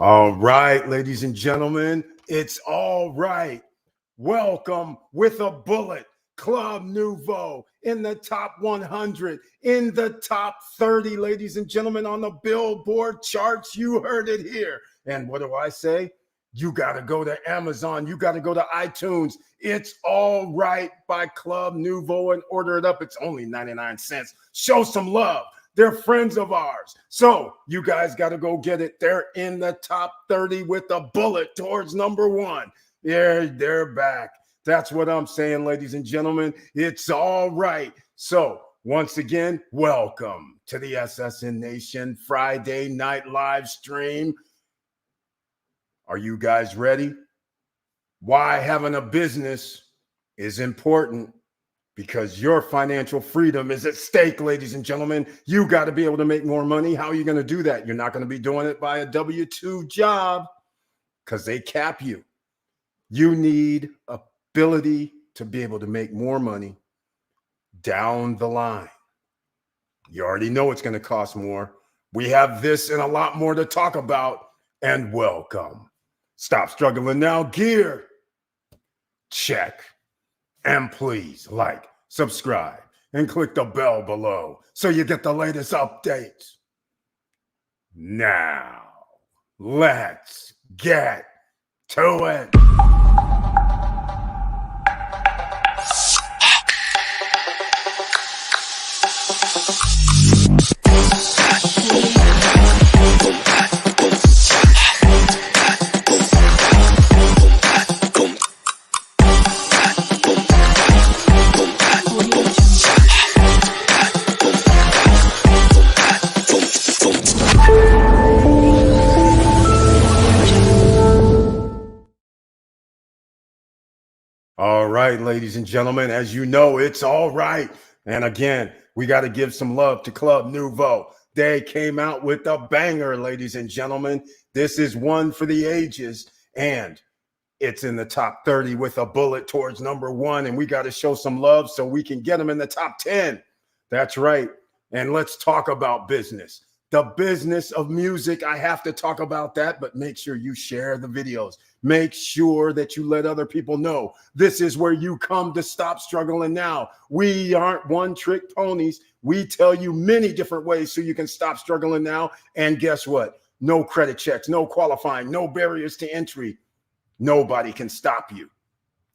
All right, ladies and gentlemen, it's all right. Welcome with a bullet, Club Nouveau in the top 100, in the top 30, ladies and gentlemen, on the Billboard charts. You heard it here. And what do I say? You got to go to Amazon. You got to go to iTunes. It's all right by Club Nouveau and order it up. It's only 99 cents. Show some love. They're friends of ours. So you guys got to go get it. They're in the top 30 with a bullet towards number one. They're back. That's what I'm saying, ladies and gentlemen. It's all right. So once again, welcome to the SSN Nation Friday night live stream. Are you guys ready? Why having a business is important. Because your financial freedom is at stake, ladies and gentlemen. You got to be able to make more money. How are you going to do that? You're not going to be doing it by a W-2 job because they cap you. You need ability to be able to make more money down the line. You already know it's going to cost more. We have this and a lot more to talk about. And welcome. Stop struggling now. Gear. Check. And please like, subscribe, and click the bell below so you get the latest updates. Now, let's get to it. All right, ladies and gentlemen, as you know, it's all right. And again, we got to give some love to Club Nouveau. They came out with a banger, ladies and gentlemen. This is one for the ages, and it's in the top 30 with a bullet towards number one. And we got to show some love so we can get them in the top 10. That's right. And let's talk about business. The business of music. I have to talk about that, but make sure you share the videos. Make sure that you let other people know this is where you come to stop struggling now. We aren't one-trick ponies. We tell you many different ways so you can stop struggling now. And guess what? No credit checks, no qualifying, no barriers to entry. Nobody can stop you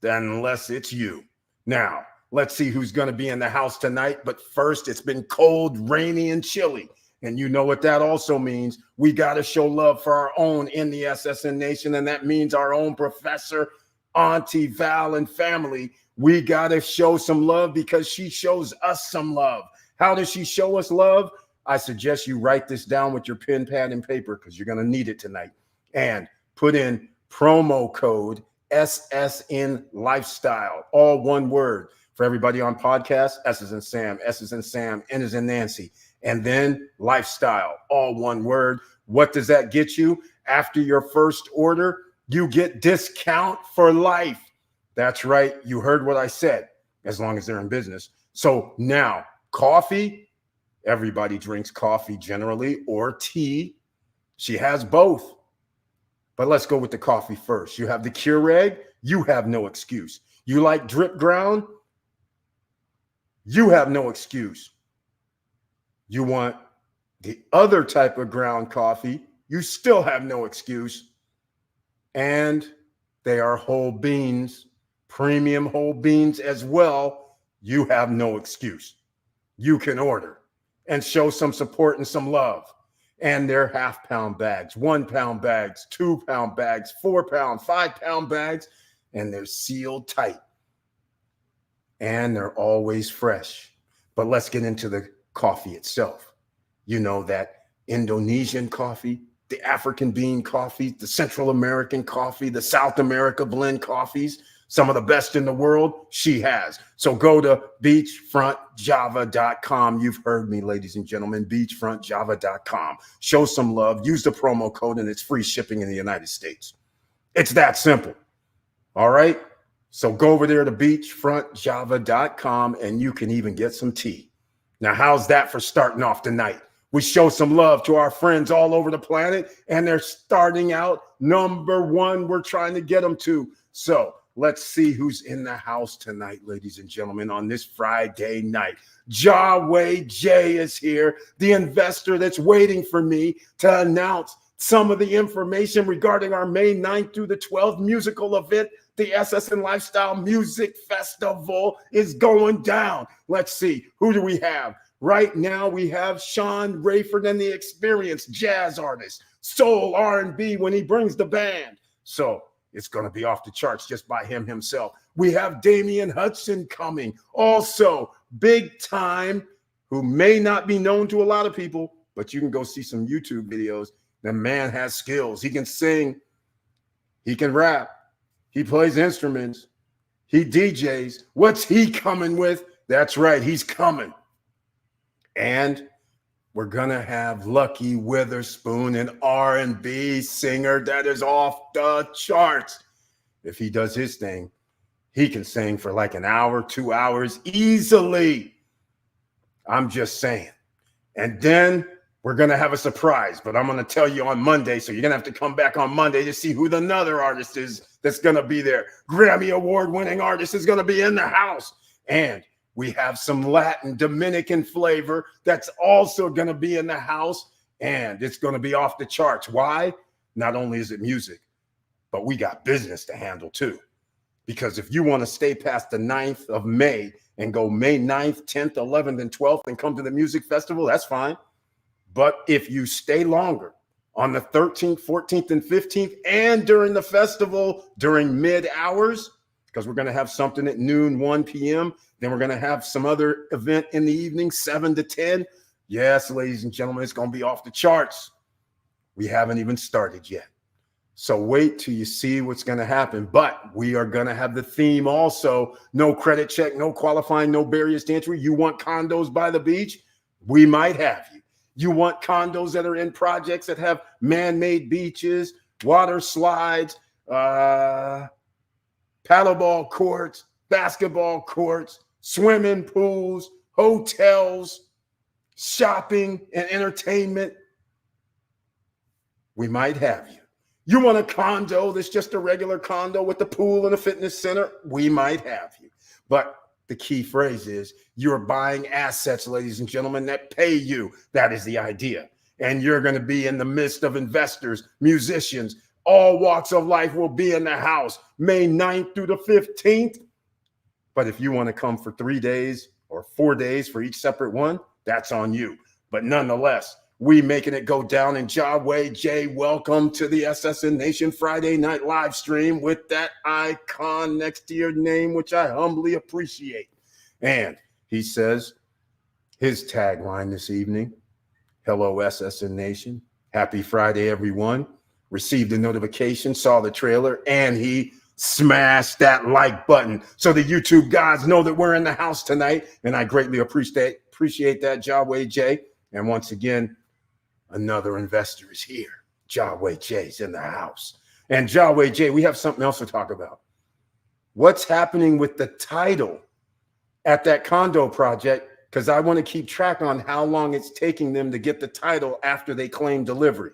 unless it's you. Now, let's see who's going to be in the house tonight. But first, it's been cold, rainy, and chilly. And you know what that also means. We got to show love for our own in the SSN Nation. And that means our own professor, Auntie Val, and family. We got to show some love because she shows us some love. How does she show us love? I suggest you write this down with your pen, pad, and paper because you're going to need it tonight. And put in promo code SSN Lifestyle, all one word. For everybody on podcast, S is in Sam, S is in Sam, N is in Nancy. And then lifestyle, all one word. What does that get you? After your first order, you get discount for life. That's right. You heard what I said, as long as they're in business. So now, coffee, everybody drinks coffee generally, or tea. She has both. But let's go with the coffee first. You have the Keurig, you have no excuse. You like drip ground, you have no excuse. You want the other type of ground coffee, you still have no excuse. And they are whole beans, premium whole beans as well. You have no excuse. You can order and show some support and some love. And they're half-pound bags, 1 pound bags, 2 pound bags, 4 pound, 5 pound bags, and they're sealed tight. And they're always fresh. But let's get into the coffee itself. You know, that Indonesian coffee, the African bean coffee, the Central American coffee, the South America blend coffees, some of the best in the world, she has. So go to beachfrontjava.com. You've heard me, ladies and gentlemen, beachfrontjava.com. Show some love, use the promo code, and it's free shipping in the United States. It's that simple. All right? So go over there to beachfrontjava.com and you can even get some tea. Now, how's that for starting off the night? We show some love to our friends all over the planet, and they're starting out #1. We're trying to get them to. So let's see who's in the house tonight, ladies and gentlemen, on this Friday night. Jawway J is here, the investor that's waiting for me to announce some of the information regarding our May 9th through the 12th musical event. The SS&, Lifestyle Music Festival is going down. Let's see, who do we have? Right now, we have Sean Rayford and the Experienced jazz artist, soul R&B when he brings the band. So it's going to be off the charts just by him himself. We have Damian Hudson coming, also big time, who may not be known to a lot of people, but you can go see some YouTube videos. The man has skills. He can sing, he can rap, he plays instruments, he DJs. What's he coming with? That's right, he's coming. And we're gonna have Lucky Witherspoon, an R&B singer that is off the charts. If he does his thing, he can sing for like an hour, 2 hours easily. I'm just saying. And then we're gonna have a surprise, but I'm gonna tell you on Monday, so you're gonna have to come back on Monday to see who the another artist is that's gonna be there. Grammy Award-winning artist is gonna be in the house. And we have some Latin Dominican flavor that's also going to be in the house, and it's going to be off the charts. Why? Not only is it music, but we got business to handle too. Because if you want to stay past the 9th of May and go May 9th, 10th, 11th, and 12th and come to the music festival, that's fine. But if you stay longer on the 13th, 14th, and 15th, and during the festival during mid hours, because we're going to have something at noon, 1 p.m., then we're going to have some other event in the evening, 7 to 10. Yes, ladies and gentlemen, it's going to be off the charts. We haven't even started yet. So wait till you see what's going to happen. But we are going to have the theme also. No credit check, no qualifying, no barriers to entry. You want condos by the beach? We might have you. You want condos that are in projects that have man-made beaches, water slides, paddleball courts, basketball courts, swimming pools, hotels, shopping and entertainment. We might have you. You want a condo that's just a regular condo with a pool and a fitness center? We might have you. But the key phrase is you're buying assets, ladies and gentlemen, that pay you. That is the idea. And you're going to be in the midst of investors, musicians, all walks of life will be in the house May 9th through the 15th. But if you want to come for 3 days or 4 days for each separate one, that's on you. But nonetheless, we making it go down in Jawway J. Welcome to the SSN Nation Friday night live stream with that icon next to your name, which I humbly appreciate. And he says his tagline this evening, hello, SSN Nation. Happy Friday, everyone. Received a notification, saw the trailer, and he smash that like button so the YouTube guys know that we're in the house tonight. And I greatly appreciate that, Jawway J. And once again, another investor is here. Jawway J's in the house. And Jawway J, we have something else to talk about. What's happening with the title at that condo project? Because I want to keep track on how long it's taking them to get the title after they claim delivery.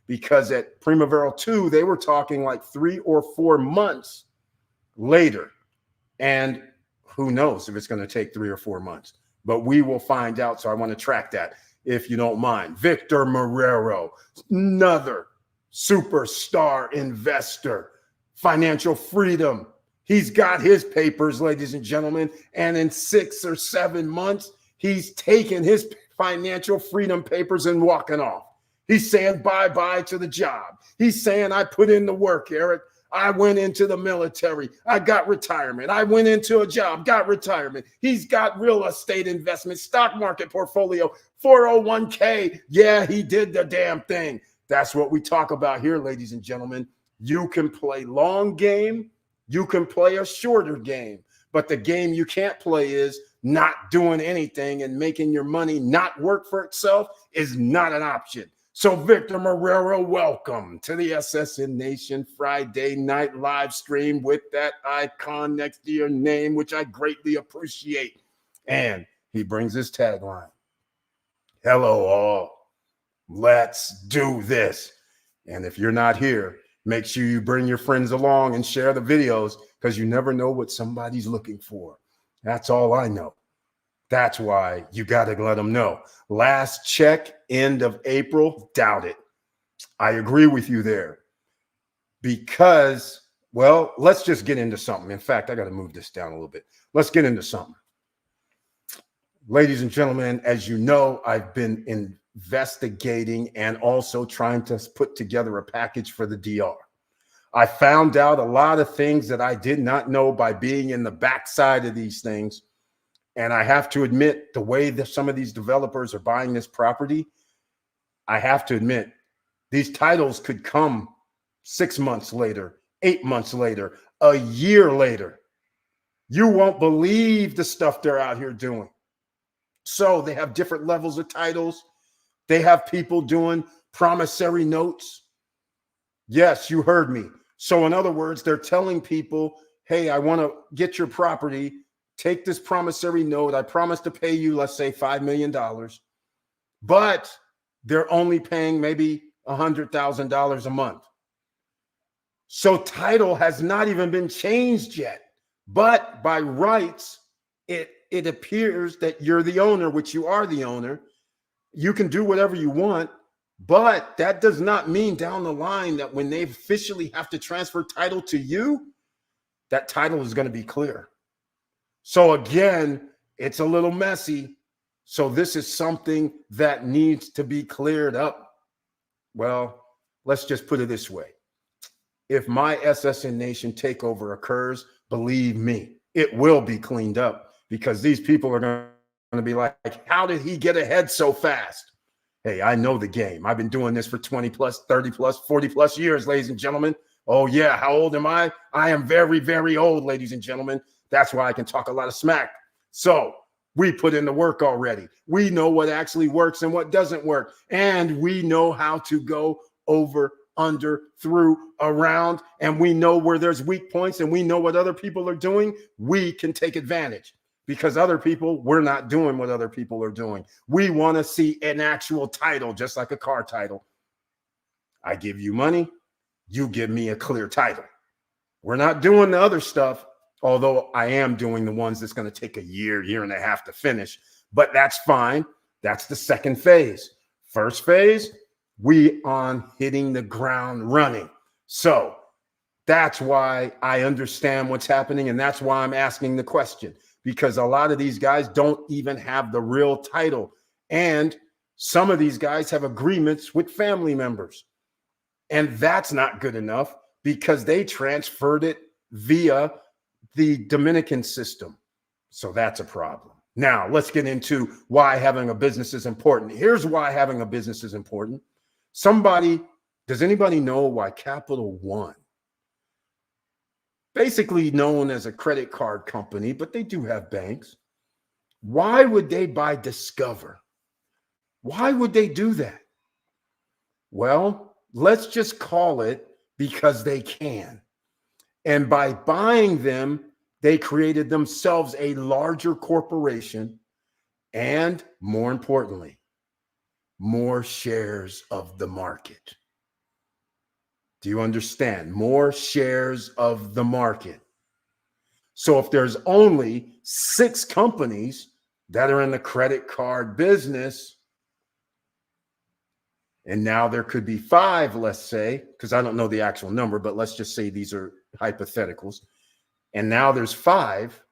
Because at Primavera 2, they were talking like 3 or 4 months later. And who knows if it's going to take 3 or 4 months. But we will find out, so I want to track that, if you don't mind. Victor Marrero, another superstar investor, financial freedom. He's got his papers, ladies and gentlemen, and in 6 or 7 months, he's taken his financial freedom papers and walking off. He's saying bye-bye to the job. He's saying, I put in the work, Eric. I went into the military. I got retirement. I went into a job, got retirement. He's got real estate investment, stock market portfolio, 401k. Yeah, he did the damn thing. That's what we talk about here, ladies and gentlemen. You can play long game. You can play a shorter game. But the game you can't play is not doing anything and making your money not work for itself is not an option. So Victor Marrero, welcome to the SSN Nation Friday night live stream with that icon next to your name, which I greatly appreciate. And he brings his tagline. Hello all. Let's do this. And if you're not here, make sure you bring your friends along and share the videos, because you never know what somebody's looking for. That's all I know. That's why you got to let them know. Last check, end of April, doubt it. I agree with you there. Because, well, let's just get into something. In fact, I got to move this down a little bit. Let's get into something. Ladies and gentlemen, as you know, I've been investigating and also trying to put together a package for the DR. I found out a lot of things that I did not know by being in the backside of these things. And I have to admit, the way that some of these developers are buying this property, I have to admit, these titles could come 6 months later, 8 months later, a year later. You won't believe the stuff they're out here doing. So they have different levels of titles. They have people doing promissory notes. Yes, you heard me. So in other words, they're telling people, hey, I want to get your property. Take this promissory note. I promise to pay you, let's say, $5 million. But they're only paying maybe $100,000 a month. So title has not even been changed yet. But by rights, it appears that you're the owner, which you are the owner. You can do whatever you want, but that does not mean down the line that when they officially have to transfer title to you, that title is going to be clear. So again, it's a little messy. So this is something that needs to be cleared up. Well, let's just put it this way. If my SSN Nation takeover occurs, believe me, it will be cleaned up, because these people are going to be like, how did he get ahead so fast? Hey, I know the game. I've been doing this for 20 plus, 30 plus, 40 plus years, ladies and gentlemen. Oh yeah, how old am I? I am very, very old, ladies and gentlemen. That's why I can talk a lot of smack. So we put in the work already. We know what actually works and what doesn't work. And we know how to go over, under, through, around, and we know where there's weak points, and we know what other people are doing. We can take advantage, because other people, we're not doing what other people are doing. We want to see an actual title, just like a car title. I give you money, you give me a clear title. We're not doing the other stuff, although I am doing the ones that's going to take a year, year and a half to finish, but that's fine. That's the second phase. First phase, we on hitting the ground running. So that's why I understand what's happening, and that's why I'm asking the question, because a lot of these guys don't even have the real title, and some of these guys have agreements with family members, and that's not good enough, because they transferred it via the Dominican system. So that's a problem. Now let's get into why having a business is important. Here's why having a business is important. Does anybody know why Capital One, basically known as a credit card company, but they do have banks, why would they buy Discover? Why would they do that? Well, let's just call it because they can. And by buying them, they created themselves a larger corporation, and more importantly, more shares of the market. Do you understand? More shares of the market. So if there's only 6 companies that are in the credit card business, and now there could be 5, let's say, because I don't know the actual number, but let's just say these are hypotheticals. And now there's 5.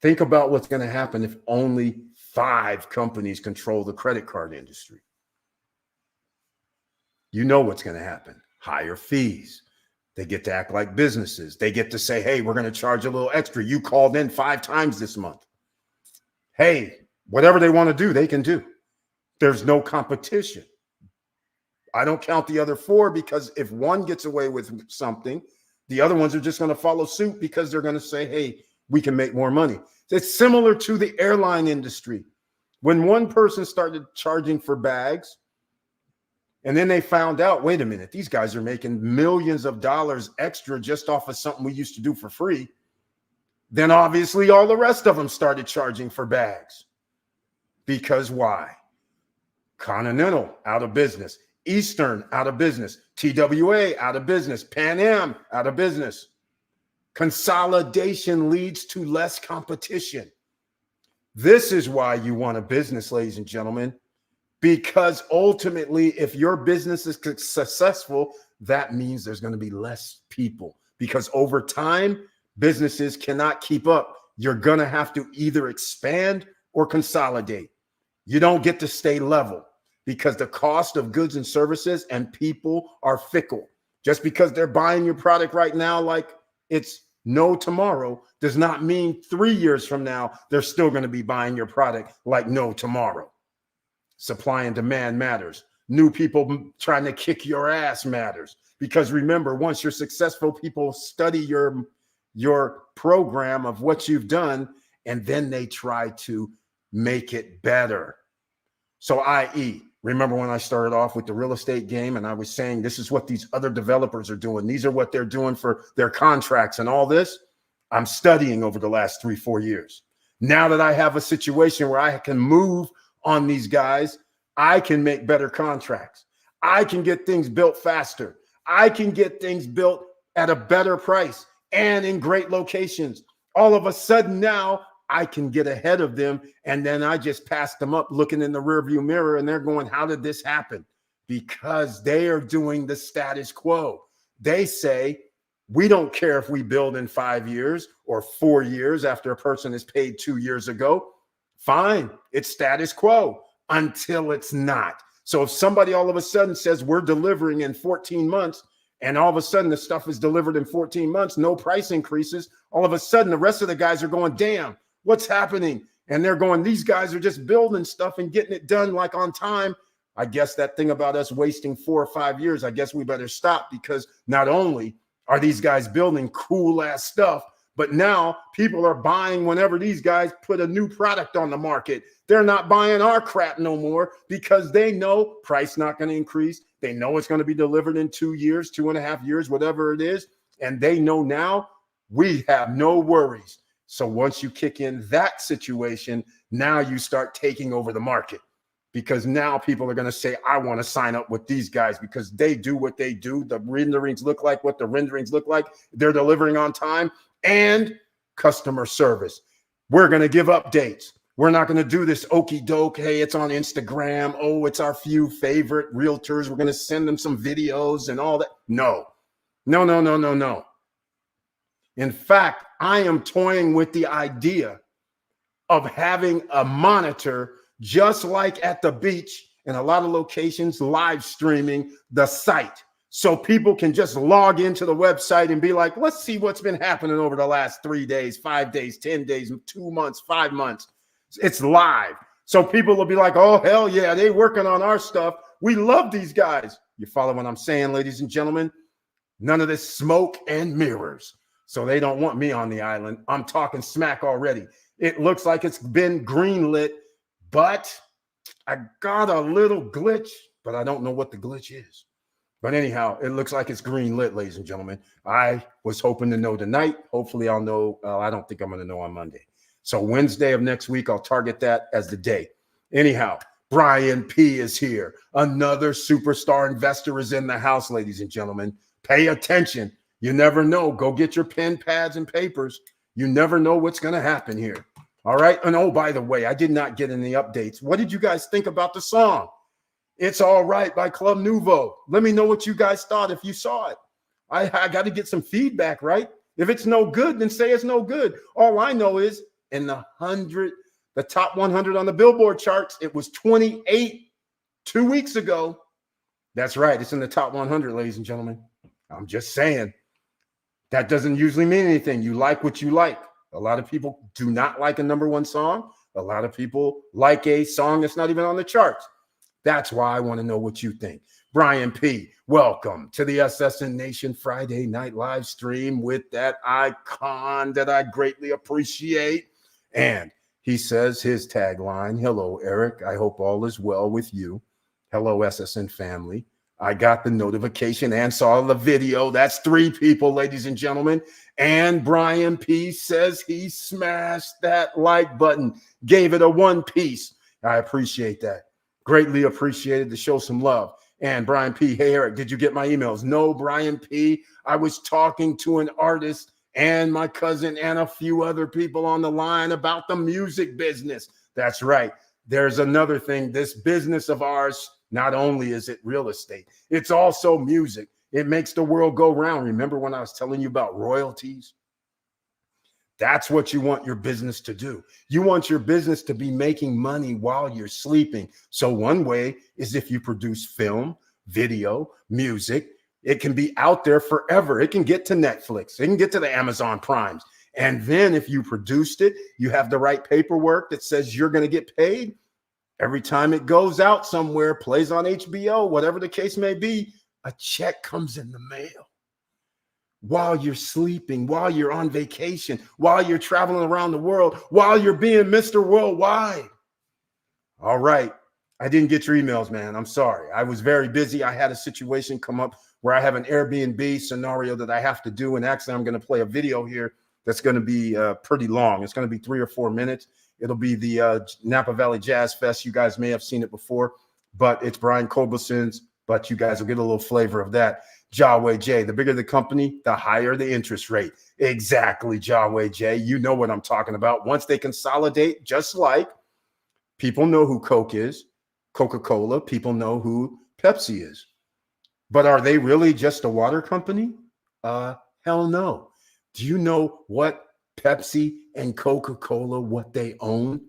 Think about what's going to happen if only 5 companies control the credit card industry. You know what's going to happen. Higher fees. They get to act like businesses. They get to say, hey, we're going to charge a little extra. You called in 5 times this month. Hey, whatever they want to do, they can do. There's no competition. I don't count the other 4, because if one gets away with something, the other ones are just going to follow suit, because they're going to say, hey, we can make more money. It's similar to the airline industry. When one person started charging for bags, and then they found out, wait a minute, these guys are making millions of dollars extra just off of something we used to do for free. Then obviously all the rest of them started charging for bags. Because why? Continental out of business. Eastern out of business. TWA out of business. Pan Am out of business. Consolidation leads to less competition. This is why you want a business, ladies and gentlemen, because ultimately, if your business is successful, that means there's going to be less people, because over time, businesses cannot keep up. You're going to have to either expand or consolidate. You don't get to stay level, because the cost of goods and services and people are fickle. Just because they're buying your product right now like it's no tomorrow does not mean 3 years from now they're still going to be buying your product like no tomorrow. Supply and demand matters. New people trying to kick your ass matters, because remember, once you're successful, people study your program of what you've done, and then they try to make it better. So i.e., remember when I started off with the real estate game and I was saying this is what these other developers are doing. These are what they're doing for their contracts and all this. I'm studying over the last 3-4 years. Now that I have a situation where I can move on these guys, I can make better contracts. I can get things built faster. I can get things built at a better price and in great locations. All of a sudden now I can get ahead of them, and then I just pass them up looking in the rearview mirror, and they're going, how did this happen? Because they are doing the status quo. They say, we don't care if we build in 5 years or 4 years after a person is paid 2 years ago. Fine, it's status quo until it's not. So if somebody all of a sudden says we're delivering in 14 months, and all of a sudden the stuff is delivered in 14 months, no price increases, all of a sudden the rest of the guys are going, damn, what's happening? And they're going, these guys are just building stuff and getting it done like on time. I guess that thing about us wasting 4 or 5 years, I guess we better stop, because not only are these guys building cool ass stuff, but now people are buying whenever these guys put a new product on the market. They're not buying our crap no more, because they know price not going to increase. They know it's going to be delivered in 2 years, 2.5 years, whatever it is. And they know now we have no worries. So once you kick in that situation, now you start taking over the market, because now people are going to say, I want to sign up with these guys because they do what they do. The renderings look like what the renderings look like. They're delivering on time, and customer service. We're going to give updates. We're not going to do this okey doke. Hey, it's on Instagram. Oh, it's our few favorite realtors. We're going to send them some videos and all that. No. In fact, I am toying with the idea of having a monitor, just like at the beach in a lot of locations, live streaming the site. So people can just log into the website and be like, let's see what's been happening over the last 3 days, 5 days, 10 days, 2 months, 5 months. It's live. So people will be like, oh, hell yeah, they working on our stuff. We love these guys. You follow what I'm saying, ladies and gentlemen? None of this smoke and mirrors. So they don't want me on the island. I'm talking smack already. It looks like it's been greenlit, but I got a little glitch, but I don't know what the glitch is. But anyhow, it looks like it's greenlit, ladies and gentlemen. I was hoping to know tonight. Hopefully I'll know. I don't think I'm going to know on Monday. So Wednesday of next week, I'll target that as the day. Anyhow, Brian P. is here. Another superstar investor is in the house, ladies and gentlemen. Pay attention. You never know. Go get your pen, pads, and papers. You never know what's going to happen here. All right. And oh, by the way, I did not get any updates. What did you guys think about the song? It's All Right by Club Nouveau. Let me know what you guys thought if you saw it. I got to get some feedback, right? If it's no good, then say it's no good. All I know is in the top 100 on the Billboard charts, it was 28 2 weeks ago. That's right. It's in the top 100, ladies and gentlemen. I'm just saying. That doesn't usually mean anything. You like what you like. A lot of people do not like a #1 song. A lot of people like a song that's not even on the charts. That's why I want to know what you think. Brian P., welcome to the SSN Nation Friday night live stream with that icon that I greatly appreciate. And he says his tagline, hello, Eric. I hope all is well with you. Hello, SSN family. I got the notification and saw the video. That's 3 people, ladies and gentlemen. And Brian P. says he smashed that like button, gave it a 1 piece. I appreciate that. Greatly appreciated to show some love. And Brian P, hey, Eric, did you get my emails? No, Brian P, I was talking to an artist and my cousin and a few other people on the line about the music business. That's right. There's another thing. This business of ours, not only is it real estate, it's also music. It makes the world go round. Remember when I was telling you about royalties? That's what you want your business to do. You want your business to be making money while you're sleeping. So one way is if you produce film, video, music, it can be out there forever. It can get to Netflix. It can get to the Amazon Primes. And then if you produced it, you have the right paperwork that says you're going to get paid. Every time it goes out somewhere, plays on HBO, whatever the case may be, a check comes in the mail. While you're sleeping, while you're on vacation, while you're traveling around the world, while you're being Mr. Worldwide. All right. I didn't get your emails, man. I'm sorry. I was very busy. I had a situation come up where I have an Airbnb scenario that I have to do. And actually, I'm going to play a video here that's going to be pretty long. It's going to be 3 or 4 minutes. It'll be the Napa Valley Jazz Fest. You guys may have seen it before, but it's Brian Kobelson's. But you guys will get a little flavor of that. Jawway J, the bigger the company, the higher the interest rate. Exactly, Jawway J. You know what I'm talking about. Once they consolidate, just like people know who Coke is, Coca-Cola, people know who Pepsi is. But are they really just a water company? Hell no. Do you know what Pepsi and Coca-Cola, what they own?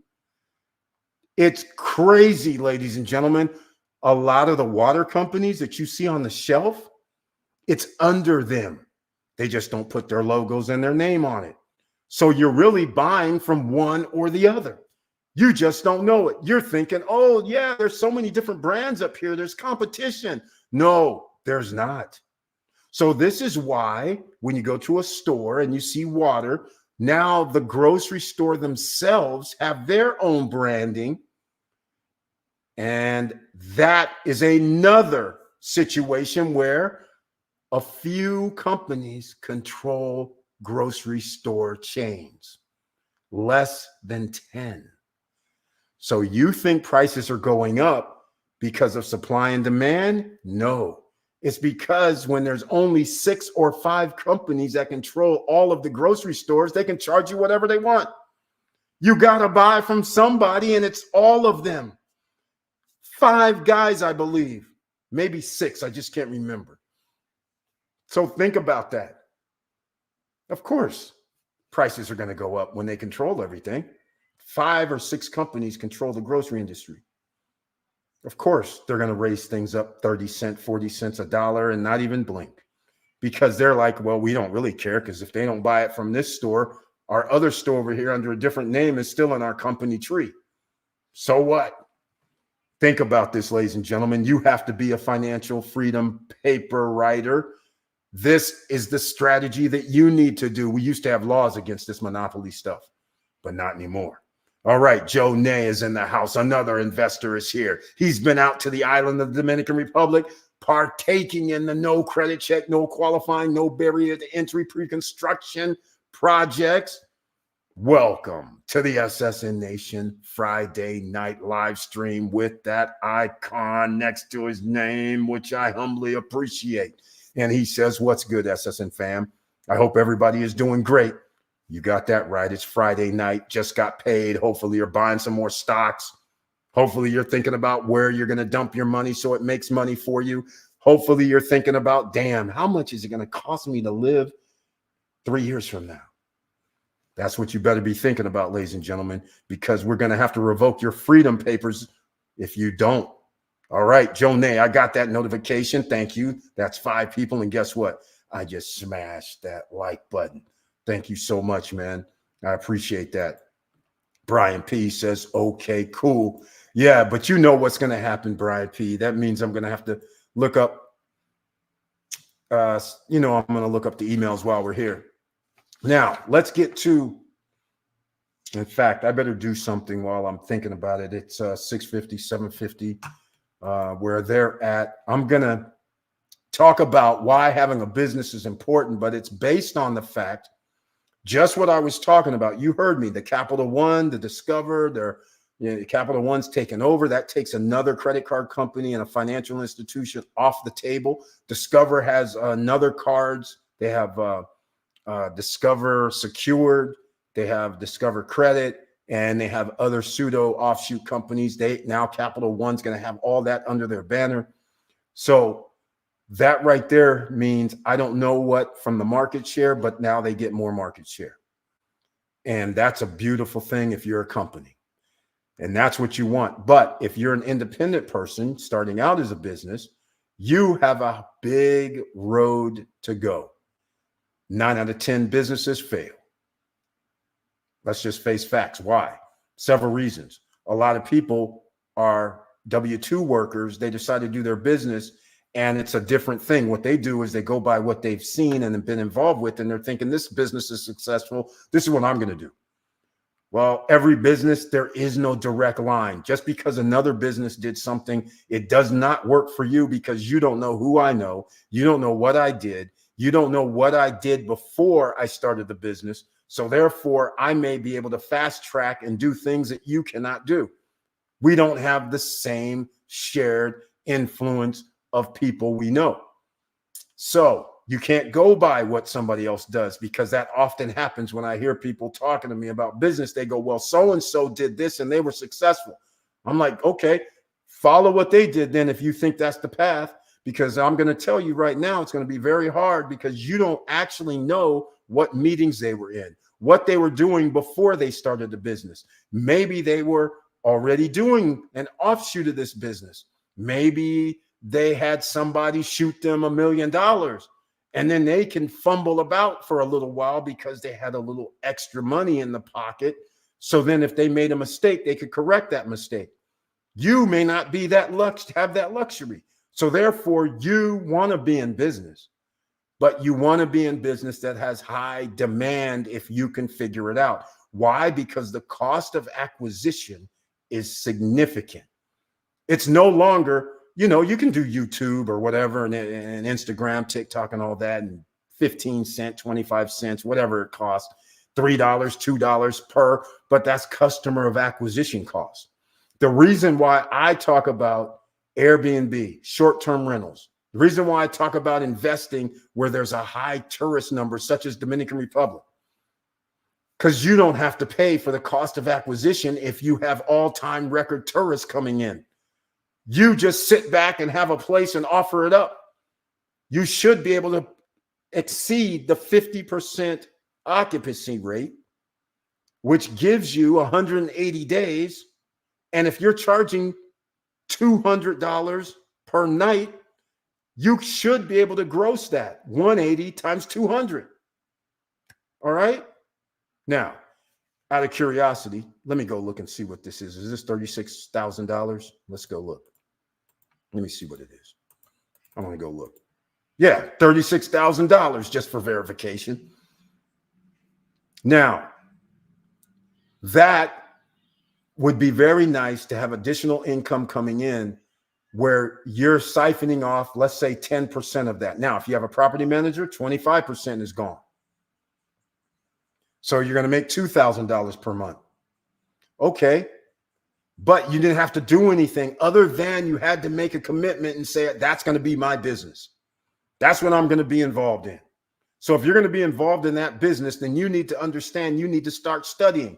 It's crazy, ladies and gentlemen. A lot of the water companies that you see on the shelf, it's under them. They just don't put their logos and their name on it. So you're really buying from one or the other. You just don't know it. You're thinking, oh, yeah, there's so many different brands up here. There's competition. No, there's not. So this is why when you go to a store and you see water, now the grocery store themselves have their own branding. And that is another situation where a few companies control grocery store chains, less than 10. So you think prices are going up because of supply and demand? No, it's because when there's only 6 or 5 companies that control all of the grocery stores, they can charge you whatever they want. You got to buy from somebody, and it's all of them. 5 guys, I believe, maybe 6. I just can't remember. So think about that. Of course, prices are going to go up when they control everything. 5 or 6 companies control the grocery industry. Of course, they're going to raise things up 30 cents, 40 cents, $1, and not even blink, because they're like, well, we don't really care, because if they don't buy it from this store, our other store over here under a different name is still in our company tree. So what? Think about this, ladies and gentlemen. You have to be a financial freedom paper writer. This is the strategy that you need to do. We used to have laws against this monopoly stuff, but not anymore. All right, Joe Nay is in the house. Another investor is here. He's been out to the island of the Dominican Republic, partaking in the no credit check, no qualifying, no barrier to entry pre-construction projects. Welcome to the SSN Nation Friday night live stream with that icon next to his name, which I humbly appreciate. And he says, what's good, SSN fam? I hope everybody is doing great. You got that right. It's Friday night, just got paid. Hopefully you're buying some more stocks. Hopefully you're thinking about where you're going to dump your money so it makes money for you. Hopefully you're thinking about, damn, how much is it going to cost me to live 3 years from now? That's what you better be thinking about, ladies and gentlemen, because we're going to have to revoke your freedom papers if you don't. All right, Joe Nay, I got that notification. Thank you. That's 5 people. And guess what? I just smashed that like button. Thank you so much, man. I appreciate that. Brian P says, okay, cool. Yeah, but you know what's going to happen, Brian P. That means I'm going to have to look up, I'm going to look up the emails while we're here. Now, let's get to, in fact, I better do something while I'm thinking about it. It's 6:50, 7:50, where they're at. I'm going to talk about why having a business is important, but it's based on the fact, just what I was talking about. You heard me, the Capital One, the Discover, they're Capital One's taken over. That takes another credit card company and a financial institution off the table. Discover has another cards. They have Discover Secured. They have Discover Credit, and they have other pseudo offshoot companies. Now Capital One's going to have all that under their banner. So that right there means I don't know what from the market share, but now they get more market share. And that's a beautiful thing if you're a company. And that's what you want. But if you're an independent person starting out as a business, you have a big road to go. 9 out of 10 businesses fail. Let's just face facts. Why? Several reasons. A lot of people are W-2 workers. They decide to do their business, and it's a different thing. What they do is they go by what they've seen and have been involved with, and they're thinking this business is successful. This is what I'm going to do. Well, every business, there is no direct line. Just because another business did something, it does not work for you because you don't know who I know. You don't know what I did. You don't know what I did before I started the business. So therefore, I may be able to fast track and do things that you cannot do. We don't have the same shared influence of people we know. So you can't go by what somebody else does, because that often happens when I hear people talking to me about business. They go, well, so-and-so did this and they were successful. I'm like, okay, follow what they did then if you think that's the path, because I'm going to tell you right now, it's going to be very hard because you don't actually know what meetings they were in, what they were doing before they started the business. Maybe they were already doing an offshoot of this business. Maybe they had somebody shoot them $1 million. And then they can fumble about for a little while because they had a little extra money in the pocket. So then if they made a mistake, they could correct that mistake. You may not be have that luxury. So therefore, you want to be in business, but you want to be in business that has high demand if you can figure it out. Why? Because the cost of acquisition is significant. It's no longer, you can do YouTube or whatever and Instagram, TikTok and all that, and 15 cents, 25 cents, whatever it costs, $3, $2 per, but that's customer of acquisition cost. The reason why I talk about Airbnb, short-term rentals, the reason why I talk about investing where there's a high tourist number, such as Dominican Republic, because you don't have to pay for the cost of acquisition if you have all-time record tourists coming in. You just sit back and have a place and offer it up. You should be able to exceed the 50% occupancy rate, which gives you 180 days. And if you're charging $200 per night, you should be able to gross that 180 times 200. All right. Now, out of curiosity, let me go look and see what this is. Is this $36,000? Let's go look. Let me see what it is. I want to go look. Yeah, $36,000 just for verification. Now, that would be very nice to have additional income coming in where you're siphoning off, let's say 10% of that. Now, if you have a property manager, 25% is gone. So you're going to make $2,000 per month. Okay. But you didn't have to do anything other than you had to make a commitment and say, that's going to be my business. That's what I'm going to be involved in. So if you're going to be involved in that business, then you need to understand, you need to start studying.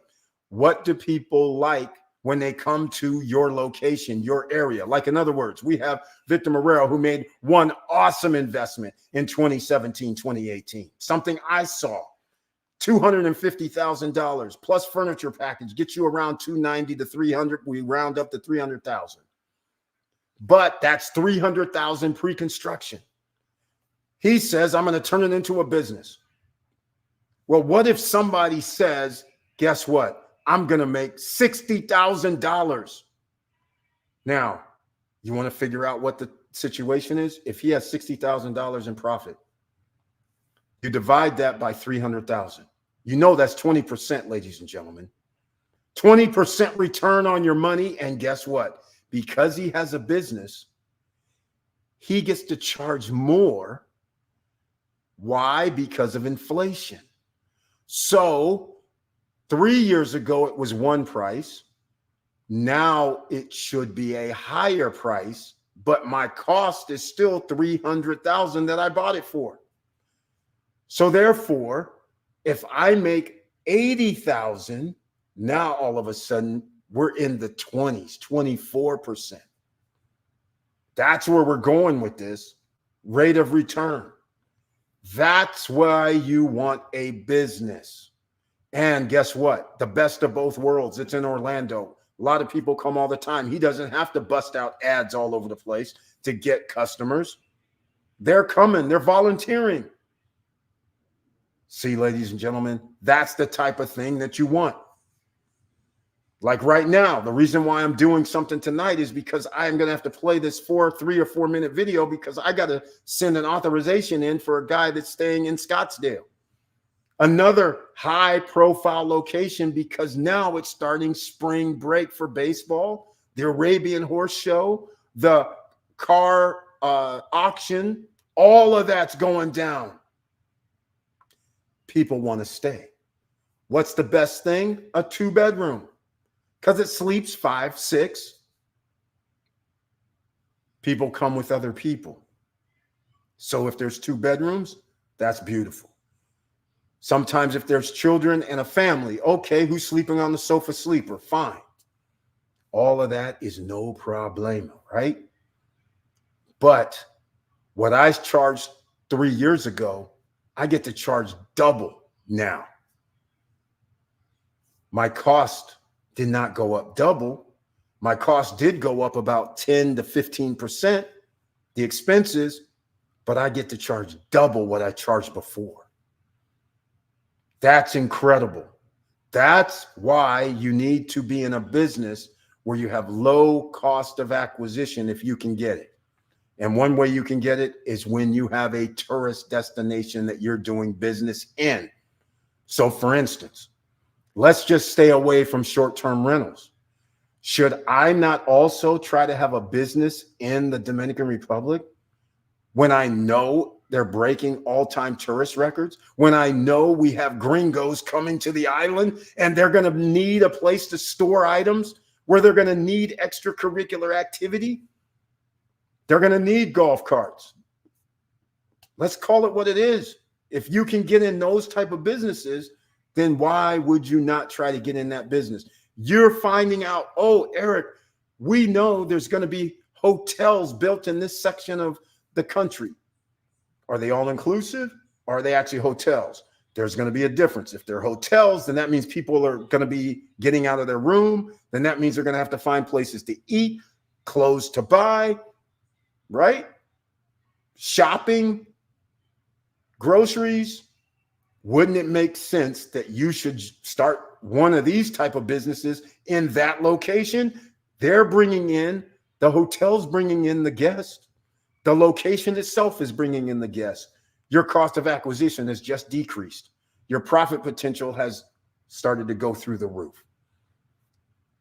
What do people like when they come to your location, your area? Like, in other words, we have Victor Marrero, who made one awesome investment in 2017, 2018. Something I saw. $250,000 plus furniture package gets you around 290 to 300. We round up to 300,000. But that's 300,000 pre-construction. He says, I'm going to turn it into a business. Well, what if somebody says, guess what? I'm going to make $60,000. Now, you want to figure out what the situation is? If he has $60,000 in profit, you divide that by 300,000. You know that's 20%, ladies and gentlemen. 20% return on your money. And guess what? Because he has a business, he gets to charge more. Why? Because of inflation. So 3 years ago, it was one price. Now it should be a higher price, but my cost is still $300,000 that I bought it for. So therefore, if I make $80,000, now all of a sudden we're in the 20s, 24%. That's where we're going with this rate of return. That's why you want a business. And guess what? The best of both worlds. It's in Orlando. A lot of people come all the time. He doesn't have to bust out ads all over the place to get customers. They're coming. They're volunteering. See, ladies and gentlemen, that's the type of thing that you want. Like right now, the reason why I'm doing something tonight is because I am going to have to play this 3 or 4 minute video because I got to send an authorization in for a guy that's staying in Scottsdale. Another high profile location because now it's starting spring break for baseball, the Arabian Horse Show, the car auction, all of that's going down. People want to stay. What's the best thing? A 2-bedroom. Because it sleeps 5, 6. People come with other people. So if there's 2 bedrooms, that's beautiful. Sometimes if there's children and a family, okay, who's sleeping on the sofa sleeper? Fine. All of that is no problemo, right? But what I charged 3 years ago, I get to charge double now. My cost did not go up double. My cost did go up about 10 to 15%, the expenses, but I get to charge double what I charged before. That's incredible. That's why you need to be in a business where you have low cost of acquisition if you can get it. And one way you can get it is when you have a tourist destination that you're doing business in. So for instance, let's just stay away from short-term rentals. Should I not also try to have a business in the Dominican Republic when I know they're breaking all-time tourist records, when I know we have gringos coming to the island and they're going to need a place to store items, where they're going to need extracurricular activity? They're going to need golf carts. Let's call it what it is. If you can get in those type of businesses, then why would you not try to get in that business? You're finding out, oh, Eric, we know there's going to be hotels built in this section of the country. Are they all inclusive? Or are they actually hotels? There's going to be a difference. If they're hotels, then that means people are going to be getting out of their room. Then that means they're going to have to find places to eat, clothes to buy, right? Shopping, groceries. Wouldn't it make sense that you should start one of these type of businesses in that location? They're bringing in, the hotel's bringing in the guest. The location itself is bringing in the guest. Your cost of acquisition has just decreased. Your profit potential has started to go through the roof.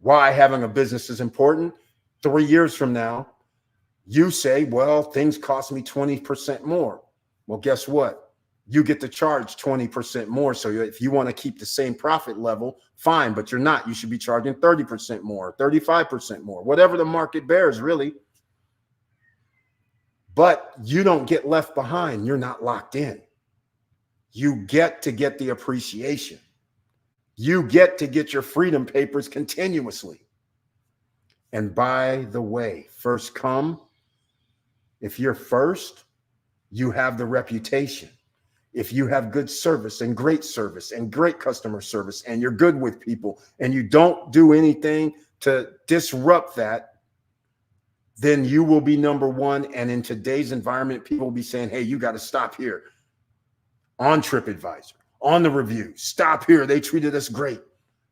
Why having a business is important? 3 years from now, you say, well, things cost me 20% more. Well, guess what? You get to charge 20% more. So if you want to keep the same profit level, fine, but you're not. You should be charging 30% more, 35% more, whatever the market bears, really. But you don't get left behind. You're not locked in. You get to get the appreciation. You get to get your freedom papers continuously. And by the way, first come, if you're first, you have the reputation. If you have good service and great customer service, and you're good with people and you don't do anything to disrupt that, then you will be number one. And in today's environment, people will be saying, hey, you got to stop here on TripAdvisor, on the review, stop here. They treated us great.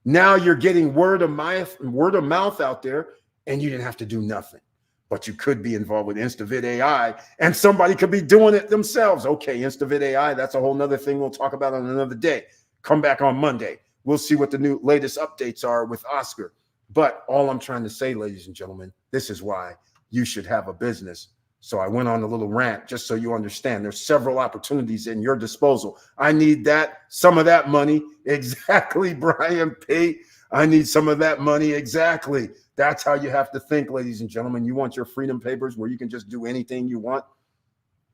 Now you're getting word of mouth out there, and you didn't have to do nothing. But you could be involved with InstaVid AI, and somebody could be doing it themselves. Okay, InstaVid AI, that's a whole nother thing we'll talk about on another day. Come back on Monday. We'll see what the latest updates are with Oscar. But all I'm trying to say, ladies and gentlemen, this is why you should have a business. So I went on a little rant just so you understand. There's several opportunities in your disposal. I need some of that money. Exactly, Brian Pate. I need some of that money. Exactly. That's how you have to think, ladies and gentlemen. You want your freedom papers where you can just do anything you want,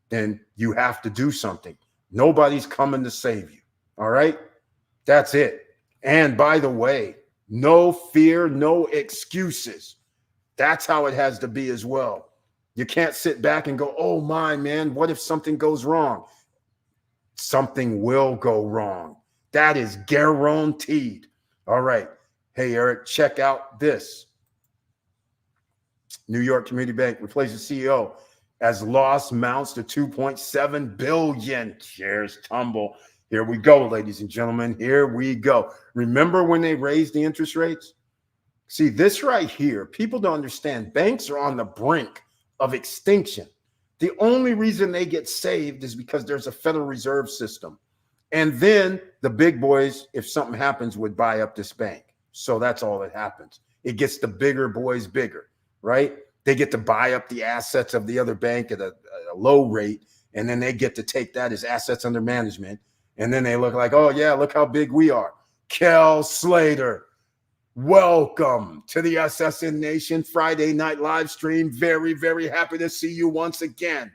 then you have to do something. Nobody's coming to save you. All right? That's it. And by the way, no fear, no excuses. That's how it has to be as well. You can't sit back and go, oh my, man, what if something goes wrong? Something will go wrong. That is guaranteed. All right. Hey, Eric, check out this. New York Community Bank replaces CEO as loss mounts to 2.7 billion. Shares tumble. Here we go, ladies and gentlemen. Here we go. Remember when they raised the interest rates? See, this right here, people don't understand. Banks are on the brink of extinction. The only reason they get saved is because there's a Federal Reserve System. And then the big boys, if something happens, would buy up this bank. So that's all that happens. It gets the bigger boys bigger, right? They get to buy up the assets of the other bank at a low rate, and then they get to take that as assets under management. And then they look like, oh, yeah, look how big we are. Kel Slater, welcome to the SSN Nation Friday night live stream. Very, very happy to see you once again.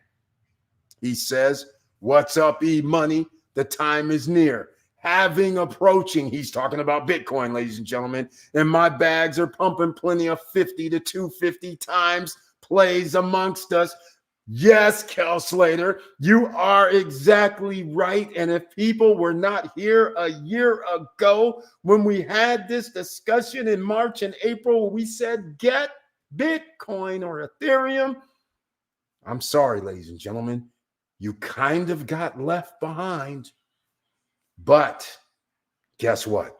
He says, what's up, E-Money? The time is near. Having approaching, he's talking about Bitcoin, ladies and gentlemen, and my bags are pumping plenty of 50 to 250 times plays amongst us. Yes, Kel Slater, you are exactly right. And if people were not here a year ago when we had this discussion in March and April, we said get Bitcoin or Ethereum. I'm sorry, ladies and gentlemen, you kind of got left behind. But guess what?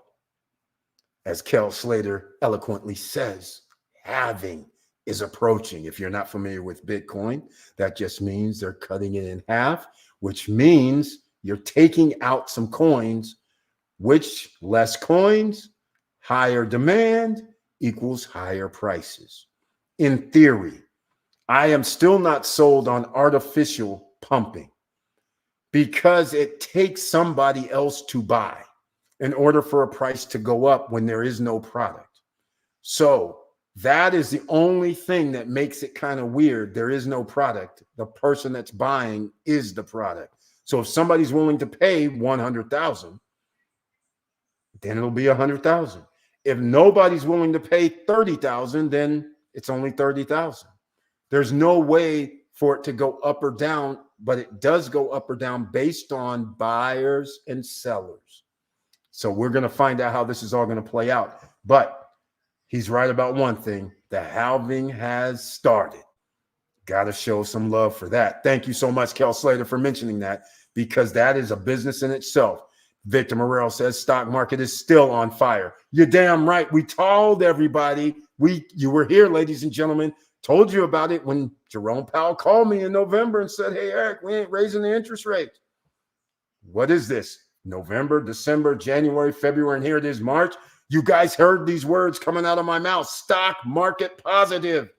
As Kel Slater eloquently says, halving is approaching. If you're not familiar with Bitcoin, that just means they're cutting it in half, which means you're taking out some coins, which less coins, higher demand equals higher prices. In theory, I am still not sold on artificial pumping because it takes somebody else to buy in order for a price to go up when there is no product. So that is the only thing that makes it kind of weird. There is no product. The person that's buying is the product. So if somebody's willing to pay 100,000, then it'll be 100,000. If nobody's willing to pay 30,000, then it's only 30,000. There's no way for it to go up or down, but it does go up or down based on buyers and sellers. So we're going to find out how this is all going to play out. But he's right about one thing. The halving has started. Got to show some love for that. Thank you so much, Kel Slater, for mentioning that, because that is a business in itself. Victor Morrell says stock market is still on fire. You're damn right. We told everybody. You were here, ladies and gentlemen. Told you about it when Jerome Powell called me in November and said, hey, Eric, we ain't raising the interest rate. What is this? November, December, January, February, and here it is, March. You guys heard these words coming out of my mouth. Stock market positive.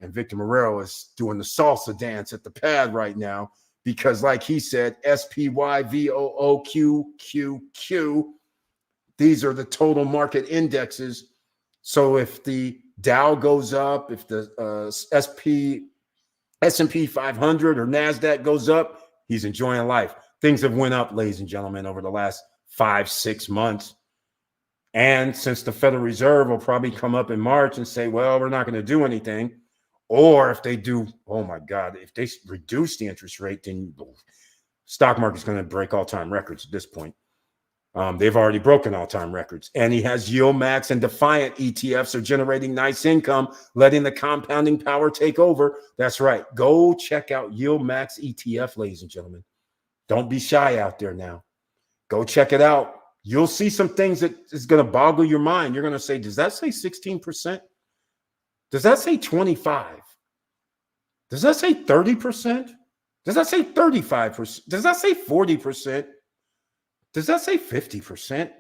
And Victor Morrell is doing the salsa dance at the pad right now because, like he said, SPYVOOQQQ, these are the total market indexes. So if the Dow goes up, if the S&P 500 or NASDAQ goes up, he's enjoying life. Things have went up, ladies and gentlemen, over the last 5-6 months. And since the Federal Reserve will probably come up in March and say, well, we're not going to do anything. Or if they do, oh my God, if they reduce the interest rate, then stock market's going to break all-time records at this point. They've already broken all-time records. And he has Yield Max and Defiant ETFs are generating nice income, letting the compounding power take over. That's right. Go check out Yield Max ETF, ladies and gentlemen. Don't be shy out there now. Go check it out. You'll see some things that is going to boggle your mind. You're going to say, does that say 16%? Does that say 25? Does that say 30%? Does that say 35%? Does that say 40%? Does that say 50%?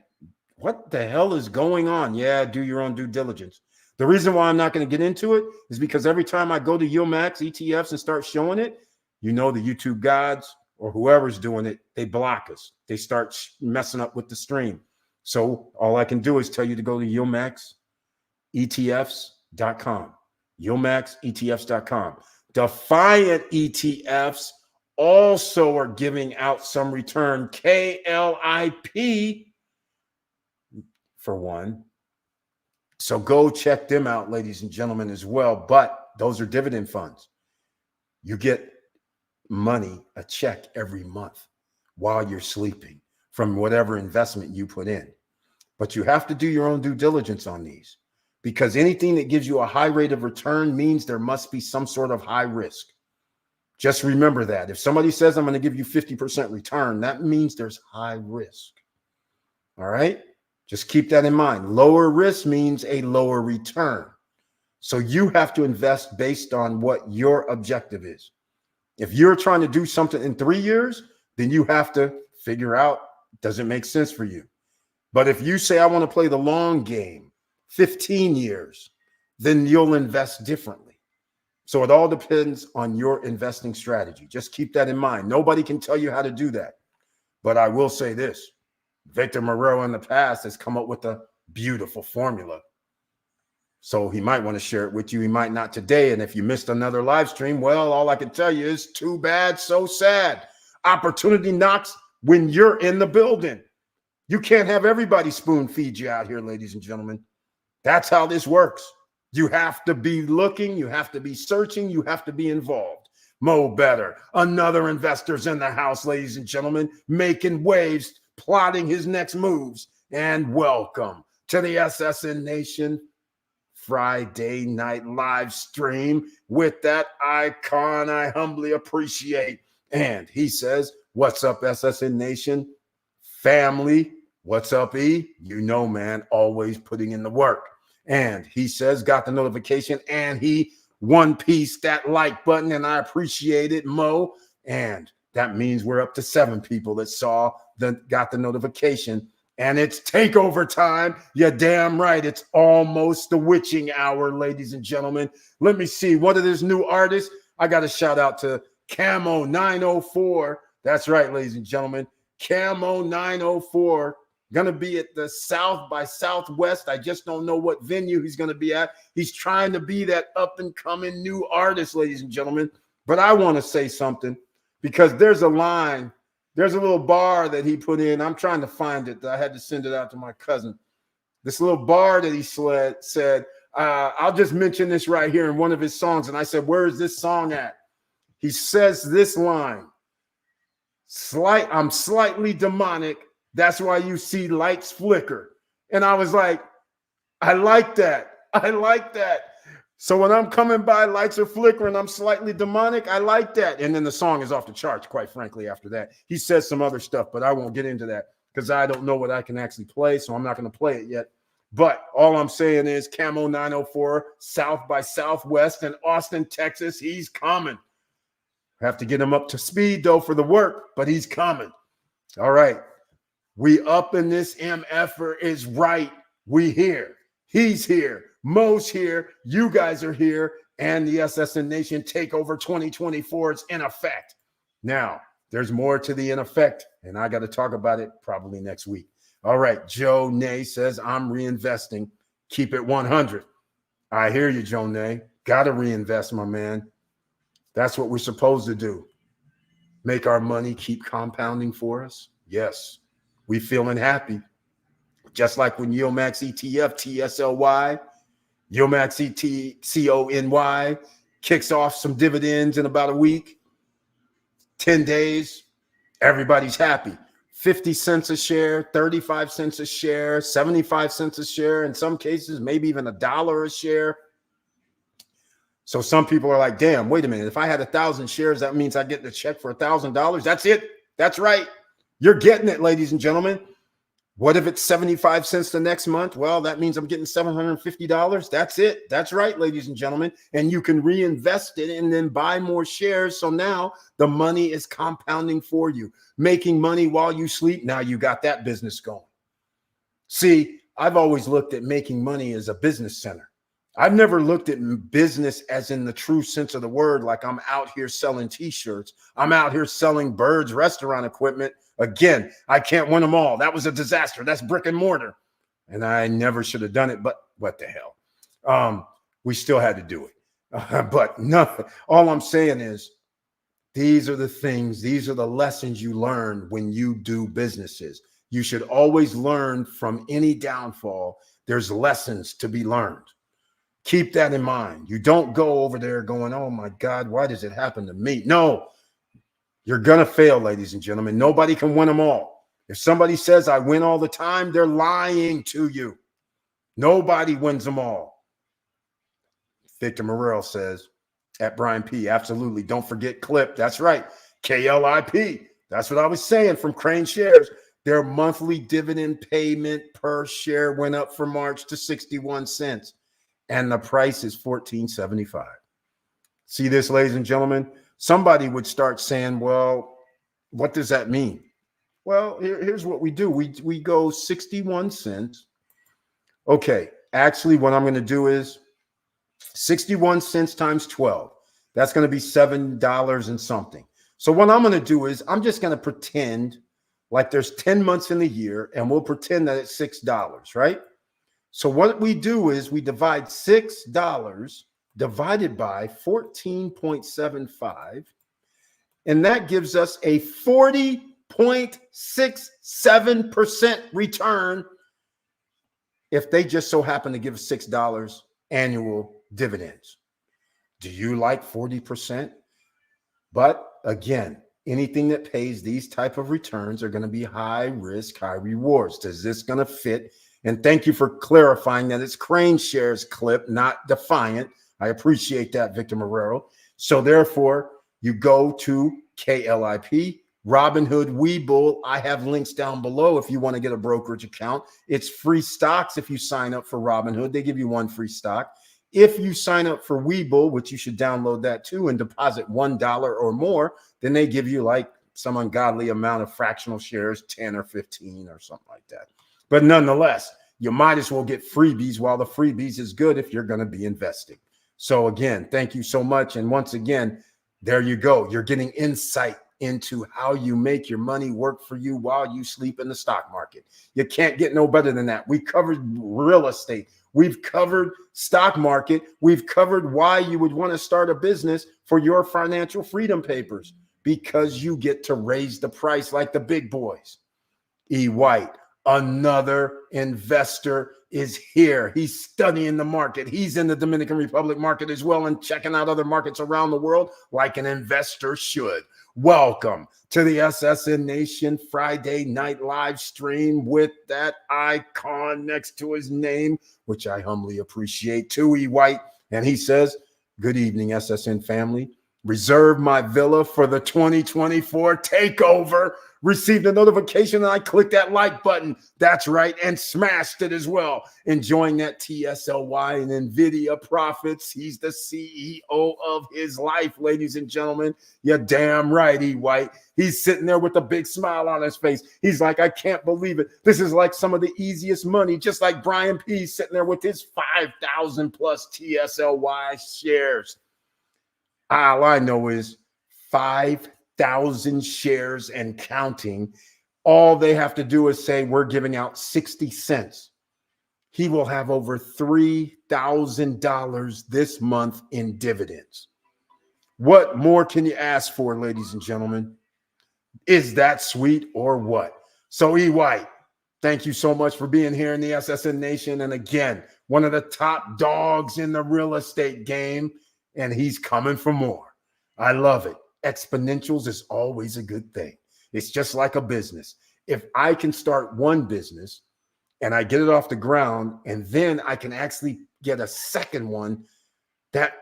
What the hell is going on? Yeah, do your own due diligence. The reason why I'm not going to get into it is because every time I go to Yield Max ETFs and start showing it, the YouTube gods or whoever's doing it, they block us. They start messing up with the stream. So all I can do is tell you to go to Yield Max ETFs.com. YieldMaxETFs.com. Defiant ETFs also are giving out some return. KLIP for one. So go check them out, ladies and gentlemen, as well. But those are dividend funds. You get money, a check every month while you're sleeping from whatever investment you put in. But you have to do your own due diligence on these, because anything that gives you a high rate of return means there must be some sort of high risk. Just remember that. If somebody says, I'm going to give you 50% return, that means there's high risk. All right? Just keep that in mind. Lower risk means a lower return. So you have to invest based on what your objective is. If you're trying to do something in 3 years, then you have to figure out, does it make sense for you? But if you say, I want to play the long game, 15 years, then you'll invest differently. So it all depends on your investing strategy. Just keep that in mind. Nobody can tell you how to do that. But I will say this. Victor Moreau in the past has come up with a beautiful formula. So he might want to share it with you. He might not today. And if you missed another live stream, well, all I can tell you is too bad, so sad. Opportunity knocks when you're in the building. You can't have everybody spoon feed you out here, ladies and gentlemen. That's how this works. You have to be looking. You have to be searching. You have to be involved. Mo Better, another investor's in the house, ladies and gentlemen, making waves, plotting his next moves. And welcome to the SSN Nation Friday night live stream with that icon I humbly appreciate. And he says, what's up, SSN Nation? Family, what's up, E? You know, man, always putting in the work. And he says, got the notification, and he one piece that like button, and I appreciate it, Mo. And that means we're up to 7 people that got the notification. And it's takeover time. You're damn right. It's almost the witching hour, ladies and gentlemen. Let me see. What are these new artists? I got to shout out to Camo 904. That's right, ladies and gentlemen. Camo 904. Going to be at the South by Southwest. I just don't know what venue he's going to be at. He's trying to be that up-and-coming new artist, ladies and gentlemen. But I want to say something, because there's a line. There's a little bar that he put in. I'm trying to find it. I had to send it out to my cousin. This little bar that he said, I'll just mention this right here in one of his songs. And I said, where is this song at? He says this line, I'm slightly demonic. That's why you see lights flicker. And I was like, I like that. I like that. So when I'm coming by, lights are flickering, I'm slightly demonic. I like that. And then the song is off the charts, quite frankly, after that. He says some other stuff, but I won't get into that because I don't know what I can actually play, so I'm not going to play it yet. But all I'm saying is Camo 904, South by Southwest in Austin, Texas. He's coming. Have to get him up to speed, though, for the work, but he's coming. All right. We up in this MFer is right. We here. He's here. Mo's here. You guys are here. And the SSN Nation Takeover 2024 is in effect. Now, there's more to the in effect, and I got to talk about it probably next week. All right. Joe Nay says, I'm reinvesting. Keep it 100. I hear you, Joe Nay. Got to reinvest, my man. That's what we're supposed to do. Make our money keep compounding for us. Yes. We feeling happy. Just like when YieldMax ETF, TSLY, YieldMax CONY kicks off some dividends in about a week, 10 days, everybody's happy. 50 cents a share, 35 cents a share, 75 cents a share, in some cases, maybe even $1 a share. So some people are like, damn, wait a minute. If I had 1,000 shares, that means I get the check for $1,000. That's it. That's right. You're getting it, ladies and gentlemen. What if it's 75 cents the next month? Well, that means I'm getting $750. That's it. That's right, ladies and gentlemen. And you can reinvest it and then buy more shares. So now the money is compounding for you, making money while you sleep. Now you got that business going. See, I've always looked at making money as a business center. I've never looked at business as in the true sense of the word, like I'm out here selling T-shirts. I'm out here selling Birds restaurant equipment. Again, I can't win them all. That was a disaster. That's brick and mortar. And I never should have done it, but what the hell? We still had to do it. But nothing. All I'm saying is these are the things, these are the lessons you learn when you do businesses. You should always learn from any downfall. There's lessons to be learned. Keep that in mind. You don't go over there going, oh my God, why does it happen to me? No, you're going to fail, ladies and gentlemen. Nobody can win them all. If somebody says I win all the time, they're lying to you. Nobody wins them all. Victor Morrell says at Brian P. Absolutely. Don't forget Clip. That's right. KLIP. That's what I was saying from Crane Shares. Their monthly dividend payment per share went up for March to 61 cents. And the price is $14.75. See this, ladies and gentlemen? Somebody would start saying, well, what does that mean? Well, here's what we do. We go 61 cents. Okay, actually, what I'm going to do is 61 cents times 12. That's going to be $7 and something. So what I'm going to do is I'm just going to pretend like there's 10 months in the year, and we'll pretend that it's $6, right? So what we do is we divide $6 divided by 14.75, and that gives us a 40.67% return if they just so happen to give us $6 annual dividends. Do you like 40%? But again, anything that pays these type of returns are going to be high risk, high rewards. Is this going to fit? And thank you for clarifying that it's Crane Shares Clip, not Defiant. I appreciate that, Victor Marrero. So therefore, you go to KLIP, Robinhood, Webull. I have links down below if you want to get a brokerage account. It's free stocks if you sign up for Robinhood. They give you one free stock. If you sign up for Webull, which you should download that too, and deposit $1 or more, then they give you like some ungodly amount of fractional shares, 10 or 15 or something like that. But nonetheless, you might as well get freebies while the freebies is good if you're going to be investing. So again, thank you so much. And once again, there you go. You're getting insight into how you make your money work for you while you sleep in the stock market. You can't get no better than that. We covered real estate. We've covered stock market. We've covered why you would want to start a business for your financial freedom papers, because you get to raise the price like the big boys. E. White, another investor, is here. He's studying the market. He's in the Dominican Republic market as well and checking out other markets around the world like an investor should. Welcome to the SSN Nation Friday night live stream with that icon next to his name, which I humbly appreciate too, E. White. And he says, good evening, SSN family. Reserve my villa for the 2024 takeover. Received a notification and I clicked that like button. That's right. And smashed it as well. Enjoying that TSLY and NVIDIA profits. He's the CEO of his life, ladies and gentlemen. You're damn right, E. White. He's sitting there with a big smile on his face. He's like, I can't believe it. This is like some of the easiest money, just like Brian P. sitting there with his 5,000 plus TSLY shares. All I know is 5,000 shares and counting. All they have to do is say, we're giving out 60 cents. He will have over $3,000 this month in dividends. What more can you ask for, ladies and gentlemen? Is that sweet or what? So E. White, thank you so much for being here in the SSN Nation. And again, one of the top dogs in the real estate game. And he's coming for more. I love it. Exponentials is always a good thing. It's just like a business. If I can start one business and I get it off the ground, and then I can actually get a second one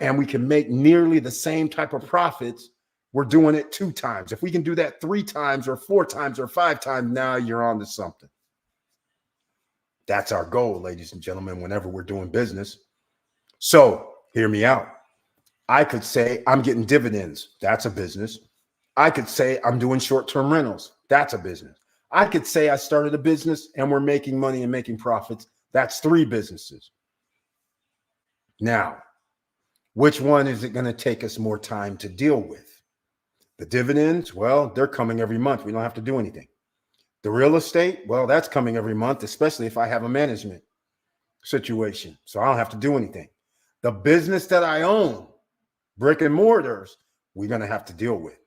and we can make nearly the same type of profits, we're doing it 2 times. If we can do that 3 times or 4 times or 5 times, now you're on to something. That's our goal, ladies and gentlemen, whenever we're doing business. So hear me out. I could say I'm getting dividends. That's a business. I could say I'm doing short-term rentals. That's a business. I could say I started a business and we're making money and making profits. That's 3 businesses. Now, which one is it going to take us more time to deal with? The dividends, well, they're coming every month. We don't have to do anything. The real estate, well, that's coming every month, especially if I have a management situation. So I don't have to do anything. The business that I own, brick and mortars, we're going to have to deal with.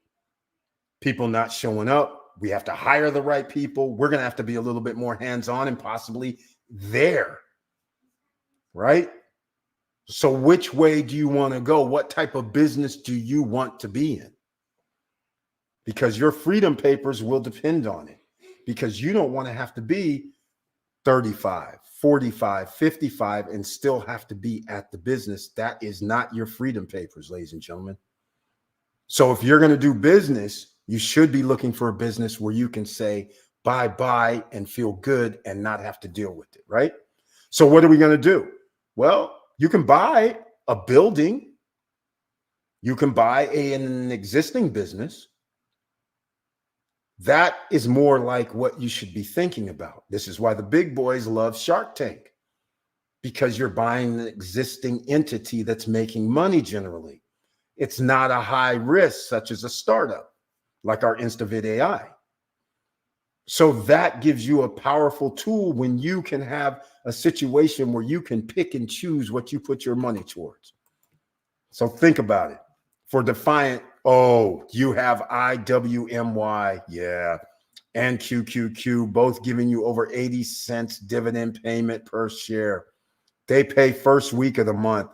People not showing up. We have to hire the right people. We're going to have to be a little bit more hands-on and possibly there, right? So which way do you want to go? What type of business do you want to be in? Because your freedom papers will depend on it, because you don't want to have to be 35, 45, 55 and still have to be at the business. That is not your freedom papers, ladies and gentlemen. So if you're going to do business, you should be looking for a business where you can say bye-bye and feel good and not have to deal with it, right? So what are we going to do? Well, you can buy a building. You can buy an existing business. That is more like what you should be thinking about. This is why the big boys love Shark Tank, because you're buying an existing entity that's making money generally. It's not a high risk, such as a startup, like our InstaVid AI. So that gives you a powerful tool when you can have a situation where you can pick and choose what you put your money towards. So think about it. For Defiant, oh, you have IWMY, yeah, and QQQ, both giving you over 80 cents dividend payment per share. They pay first week of the month.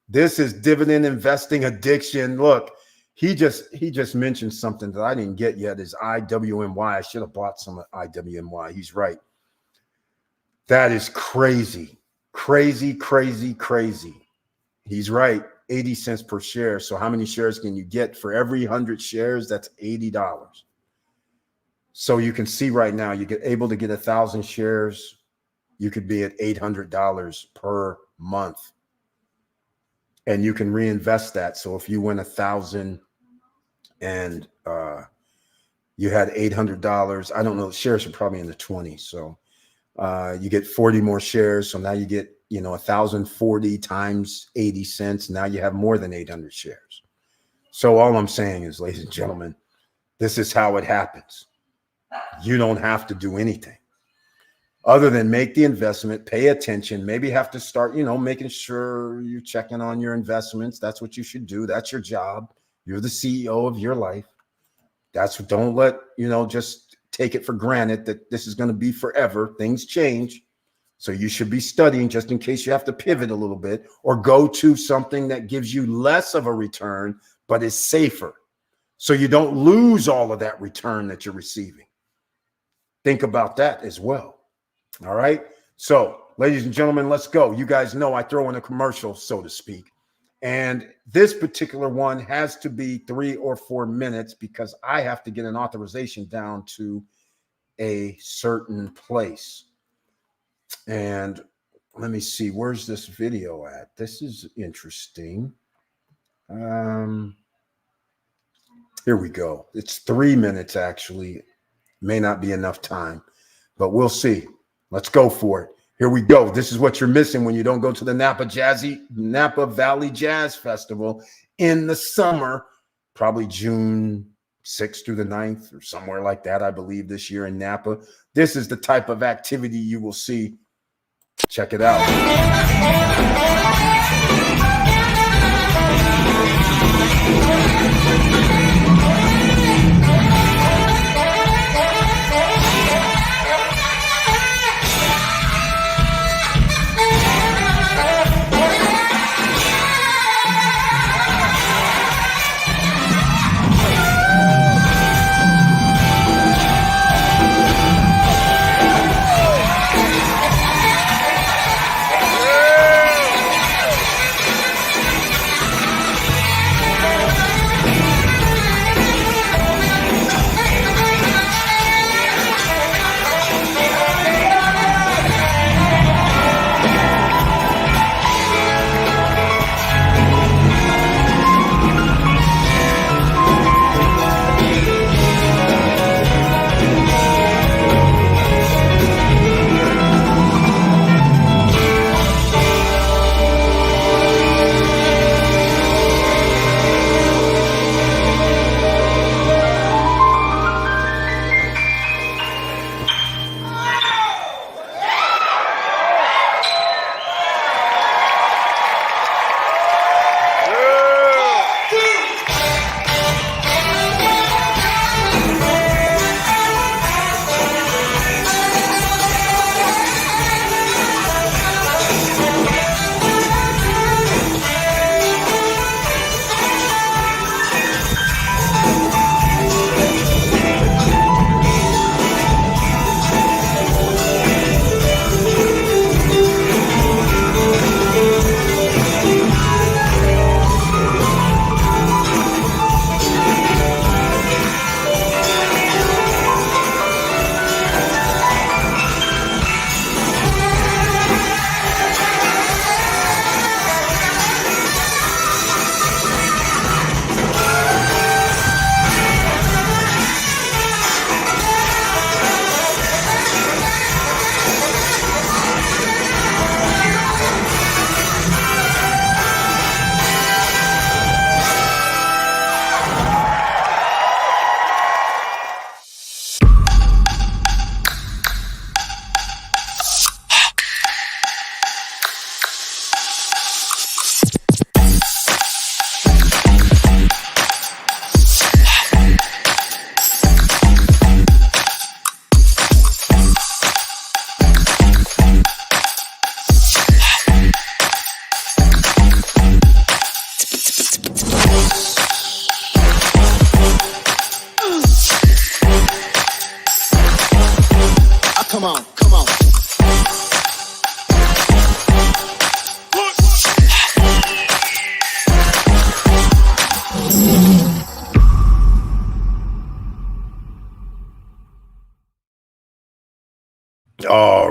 This is dividend investing addiction. Look, he just mentioned something that I didn't get yet, is IWMY. I should have bought some IWMY. He's right. That is crazy, crazy, crazy, crazy. He's right. 80 cents per share. So how many shares can you get? For every 100 shares, that's $80. So you can see right now, you get able to get 1,000 shares. You could be at $800 per month. And you can reinvest that. So if you win 1,000 and you had $800, I don't know, shares are probably in the 20s. So you get 40 more shares. So now you get, 1,040 times 80 cents. Now you have more than 800 shares. So all I'm saying is, ladies and gentlemen, this is how it happens. You don't have to do anything other than make the investment, pay attention, maybe have to start, making sure you're checking on your investments. That's what you should do. That's your job. You're the CEO of your life. That's what, don't let, just take it for granted that this is going to be forever. Things change. So you should be studying just in case you have to pivot a little bit or go to something that gives you less of a return, but is safer. So you don't lose all of that return that you're receiving. Think about that as well. All right. So ladies and gentlemen, let's go. You guys know I throw in a commercial, so to speak. And this particular one has to be 3 or 4 minutes because I have to get an authorization down to a certain place. And let me see, where's this video at? This is interesting. Here we go. It's 3 minutes, actually. May not be enough time, but we'll see. Let's go for it. Here we go. This is what you're missing when you don't go to the Napa Valley Jazz Festival in the summer, probably June 6th through the 9th or somewhere like that, I believe, this year in Napa. This is the type of activity you will see. Check it out.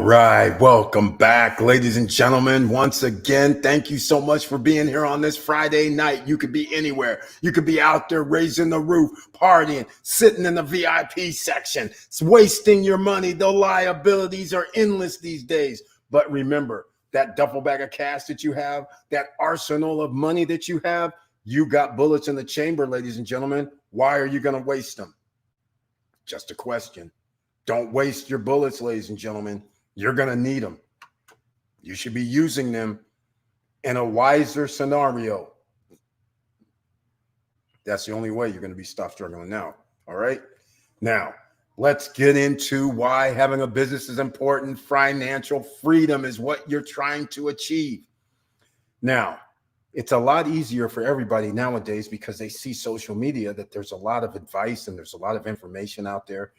right, welcome back, ladies and gentlemen. Once again, thank you so much for being here on this Friday night. You could be anywhere. You could be out there raising the roof, partying, sitting in the VIP section, it's wasting your money. The liabilities are endless these days. But remember, that duffel bag of cash that you have, that arsenal of money that you have, you got bullets in the chamber, ladies and gentlemen. Why are you going to waste them? Just a question. Don't waste your bullets, ladies and gentlemen. You're going to need them. You should be using them in a wiser scenario. That's the only way you're going to be stop struggling now. All right. Now, let's get into why having a business is important. Financial freedom is what you're trying to achieve. Now, it's a lot easier for everybody nowadays because they see social media that there's a lot of advice and there's a lot of information out there.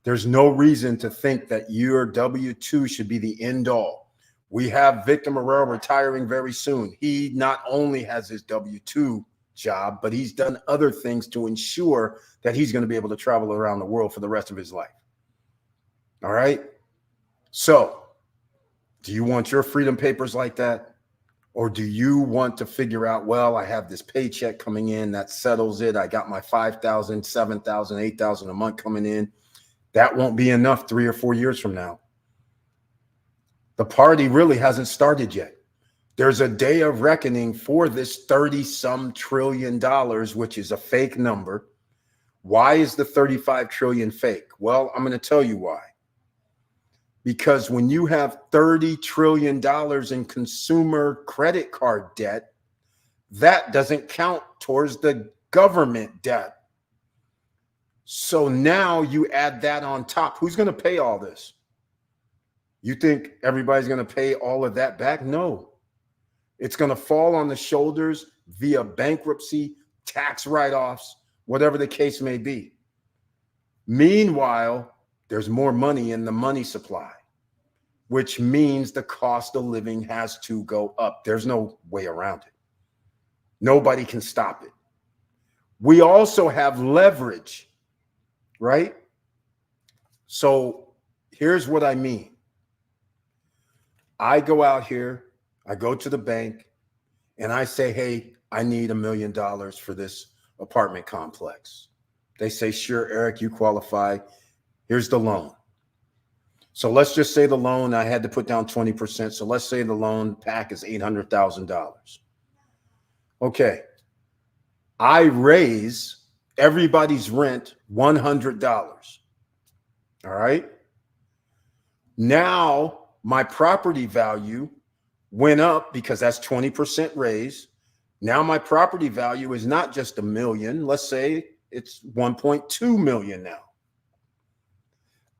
There's no reason to think that your W-2 should be the end all. We have Victor Morel retiring very soon. He not only has his W-2 job, but he's done other things to ensure that he's going to be able to travel around the world for the rest of his life. All right. So do you want your freedom papers like that? Or do you want to figure out, well, I have this paycheck coming in that settles it. I got my 5,000, 7,000, 8,000 a month coming in. That won't be enough 3 or 4 years from now. The party really hasn't started yet. There's a day of reckoning for this 30-some trillion dollars, which is a fake number. Why is the 35 trillion fake? Well, I'm going to tell you why. Because when you have $30 trillion in consumer credit card debt, that doesn't count towards the government debt. So now you add that on top. Who's going to pay all this? You think everybody's going to pay all of that back? No. It's going to fall on the shoulders via bankruptcy, tax write-offs, whatever the case may be. Meanwhile, there's more money in the money supply, which means the cost of living has to go up. There's no way around it. Nobody can stop it. We also have leverage. Right? So here's what I mean. I go out here, I go to the bank, and I say, hey, I need $1 million for this apartment complex. They say, sure, Eric, you qualify. Here's the loan. So let's just say the loan, I had to put down 20%. So let's say the loan pack is $800,000. Okay. I raise everybody's rent $100. All right. Now my property value went up because that's 20% raise. Now my property value is not just $1 million. Let's say it's 1.2 million now.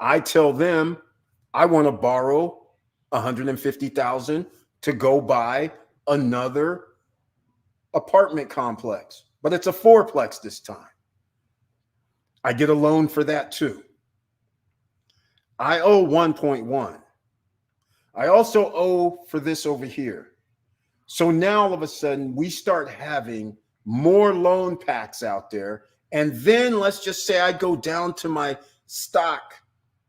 I tell them I want to borrow 150,000 to go buy another apartment complex, but it's a fourplex this time. I get a loan for that too. I owe 1.1. I also owe for this over here. So now all of a sudden we start having more loan packs out there. And then let's just say I go down to my stock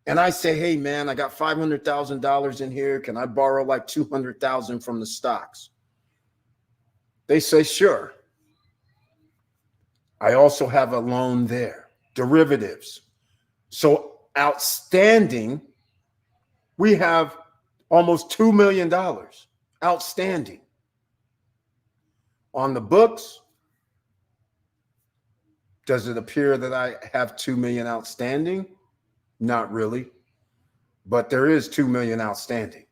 and I say, hey man, I got $500,000 in here. Can I borrow like 200,000 from the stocks? They say, sure. I also have a loan there. Derivatives. So outstanding, we have almost $2 million outstanding. On the books, does it appear that I have 2 million outstanding? Not really, but there is 2 million outstanding.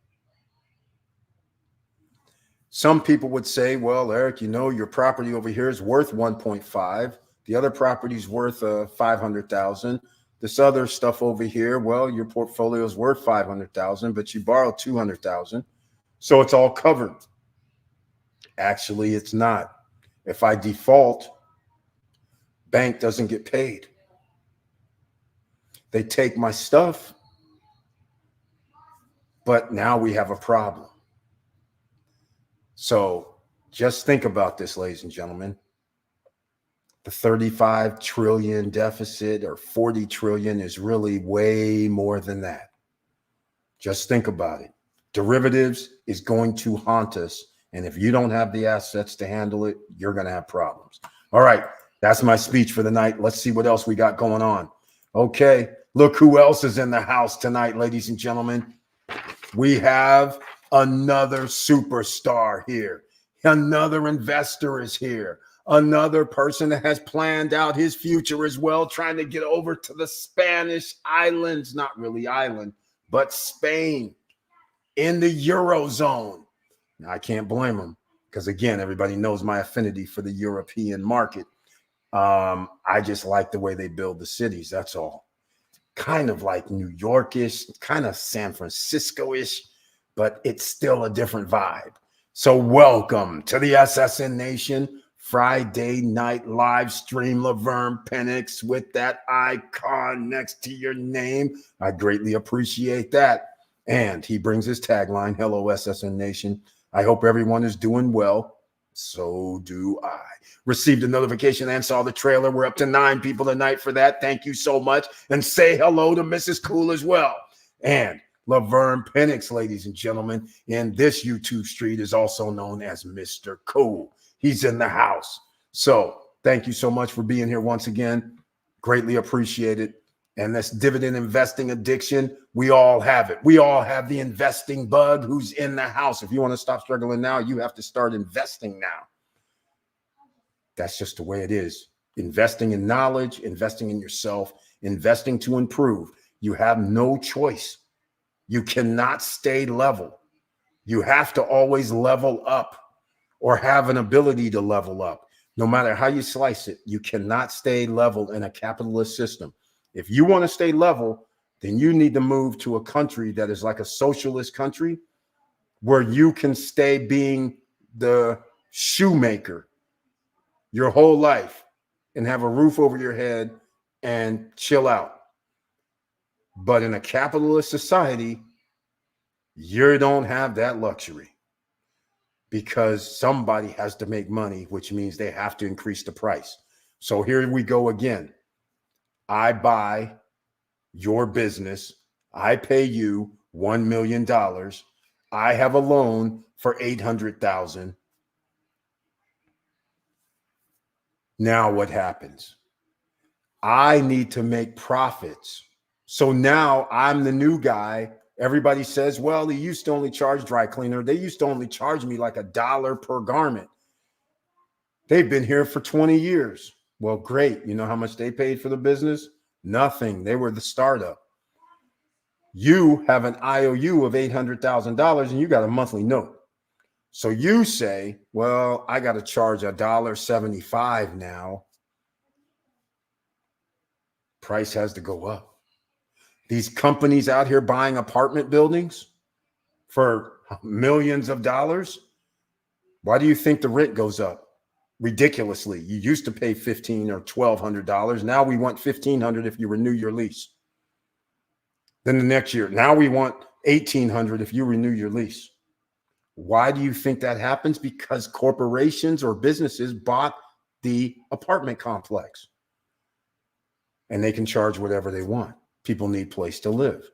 Some people would say, well, Eric, you know, your property over here is worth 1.5. The other property's worth 500,000. This other stuff over here, well, your portfolio is worth 500,000, but you borrowed 200,000. So it's all covered. Actually, it's not. If I default, bank doesn't get paid. They take my stuff, but now we have a problem. So just think about this, ladies and gentlemen. The 35 trillion deficit or 40 trillion is really way more than that. Just think about it. Derivatives is going to haunt us. And if you don't have the assets to handle it, you're going to have problems. All right. That's my speech for the night. Let's see what else we got going on. Okay. Look who else is in the house tonight, ladies and gentlemen. We have another superstar here. Another investor is here. Another person that has planned out his future as well, trying to get over to the Spanish islands, not really island, but Spain, in the Eurozone. Now, I can't blame him because, again, everybody knows my affinity for the European market. I just like the way they build the cities. That's all. Kind of like New York-ish, kind of San Francisco-ish, but it's still a different vibe. So welcome to the SSN Nation Friday night live stream. Laverne Penix with that icon next to your name. I greatly appreciate that. And he brings his tagline, hello, SSN Nation. I hope everyone is doing well. So do I. Received a notification and saw the trailer. We're up to 9 people tonight for that. Thank you so much. And say hello to Mrs. Cool as well. And Laverne Penix, ladies and gentlemen, in this YouTube street is also known as Mr. Cool. He's in the house. So thank you so much for being here once again. Greatly appreciate it. And this dividend investing addiction, we all have it. We all have the investing bug who's in the house. If you want to stop struggling now, you have to start investing now. That's just the way it is. Investing in knowledge, investing in yourself, investing to improve. You have no choice. You cannot stay level. You have to always level up or have an ability to level up. No matter how you slice it, you cannot stay level in a capitalist system. If you want to stay level, then you need to move to a country that is like a socialist country where you can stay being the shoemaker your whole life and have a roof over your head and chill out. But in a capitalist society, you don't have that luxury because somebody has to make money, which means they have to increase the price. So here we go again. I buy your business. I pay you $1 million. I have a loan for $800,000. Now what happens? I need to make profits. So now I'm the new guy. Everybody says, well, he used to only charge dry cleaner. They used to only charge me like $1 per garment. They've been here for 20 years. Well, great. You know how much they paid for the business? Nothing. They were the startup. You have an IOU of $800,000 and you got a monthly note. So you say, well, I got to charge $1.75 now. Price has to go up. These companies out here buying apartment buildings for millions of dollars. Why do you think the rent goes up? Ridiculously. You used to pay $1,500 or $1,200. Now we want $1,500 if you renew your lease. Then the next year, now we want $1,800 if you renew your lease. Why do you think that happens? Because corporations or businesses bought the apartment complex and they can charge whatever they want. People need a place to live.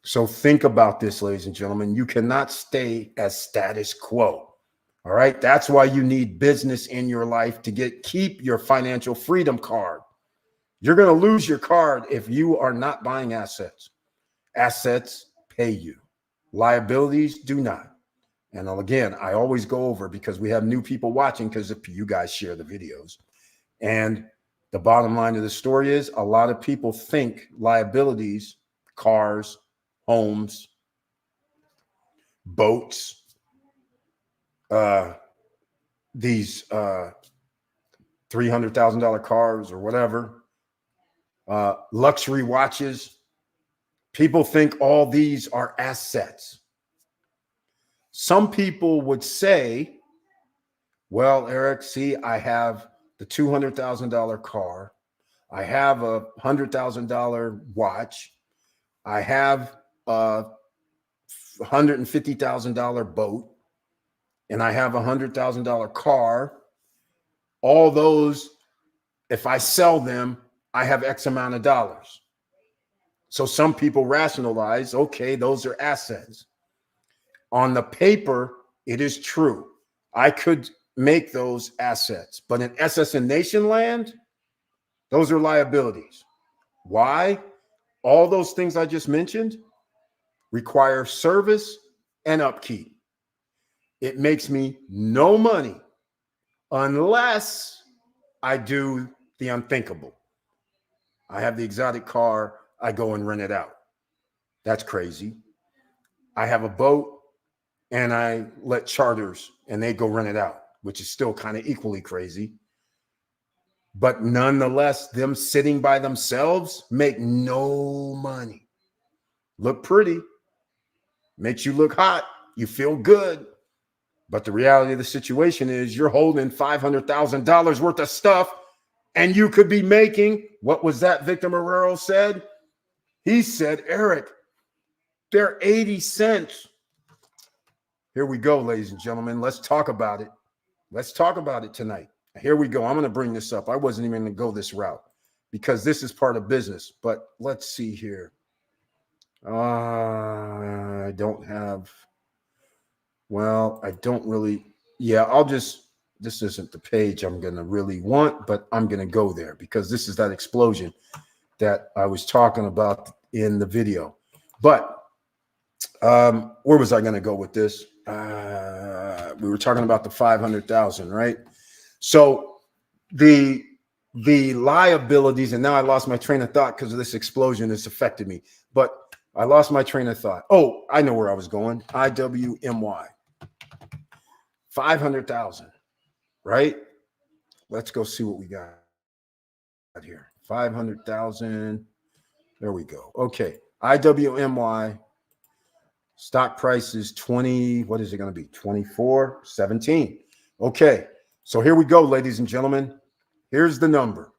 So think about this, ladies and gentlemen. You cannot stay as status quo. All right. That's why you need business in your life to keep your financial freedom card. You're going to lose your card if you are not buying assets. Assets pay you. Liabilities do not. And again, I always go over because we have new people watching because if you guys share the videos. And the bottom line of the story is a lot of people think liabilities, cars, homes, boats, these $300,000 cars or whatever, luxury watches. People think all these are assets. Some people would say, well, Eric, see, I have the $200,000 car. I have a $100,000 watch. I have a $150,000 boat. And I have a $100,000 car. All those, if I sell them, I have X amount of dollars. So some people rationalize, okay, those are assets. On the paper, it is true. I could make those assets, but in SSN Nation land, those are liabilities. Why? All those things I just mentioned require service and upkeep. It makes me no money unless I do the unthinkable. I have the exotic car, I go and rent it out. That's crazy. I have a boat and I let charters and they go rent it out, which is still kind of equally crazy. But nonetheless, them sitting by themselves make no money. Look pretty, makes you look hot, you feel good. But the reality of the situation is you're holding $500,000 worth of stuff and you could be making, what was that Victor Marrero said? He said, Eric, they're 80 cents. Here we go, ladies and gentlemen. Let's talk about it. Let's talk about it tonight. Here we go. I'm going to bring this up. I wasn't even going to go this route because this is part of business. But let's see here. I don't have, well, I don't really. Yeah, I'll just, this isn't the page I'm going to really want, but I'm going to go there because this is that explosion that I was talking about in the video. But where was I going to go with this? We were talking about the 500,000, right? So the liabilities, and now I lost my train of thought because of this explosion that's affected me. But I lost my train of thought. Oh, I know where I was going. IWMY, 500,000, right? Let's go see what we got here. 500,000. There we go. Okay, IWMY. Stock price is 20. What is it going to be? 24.17. Okay. So here we go, ladies and gentlemen. Here's the number.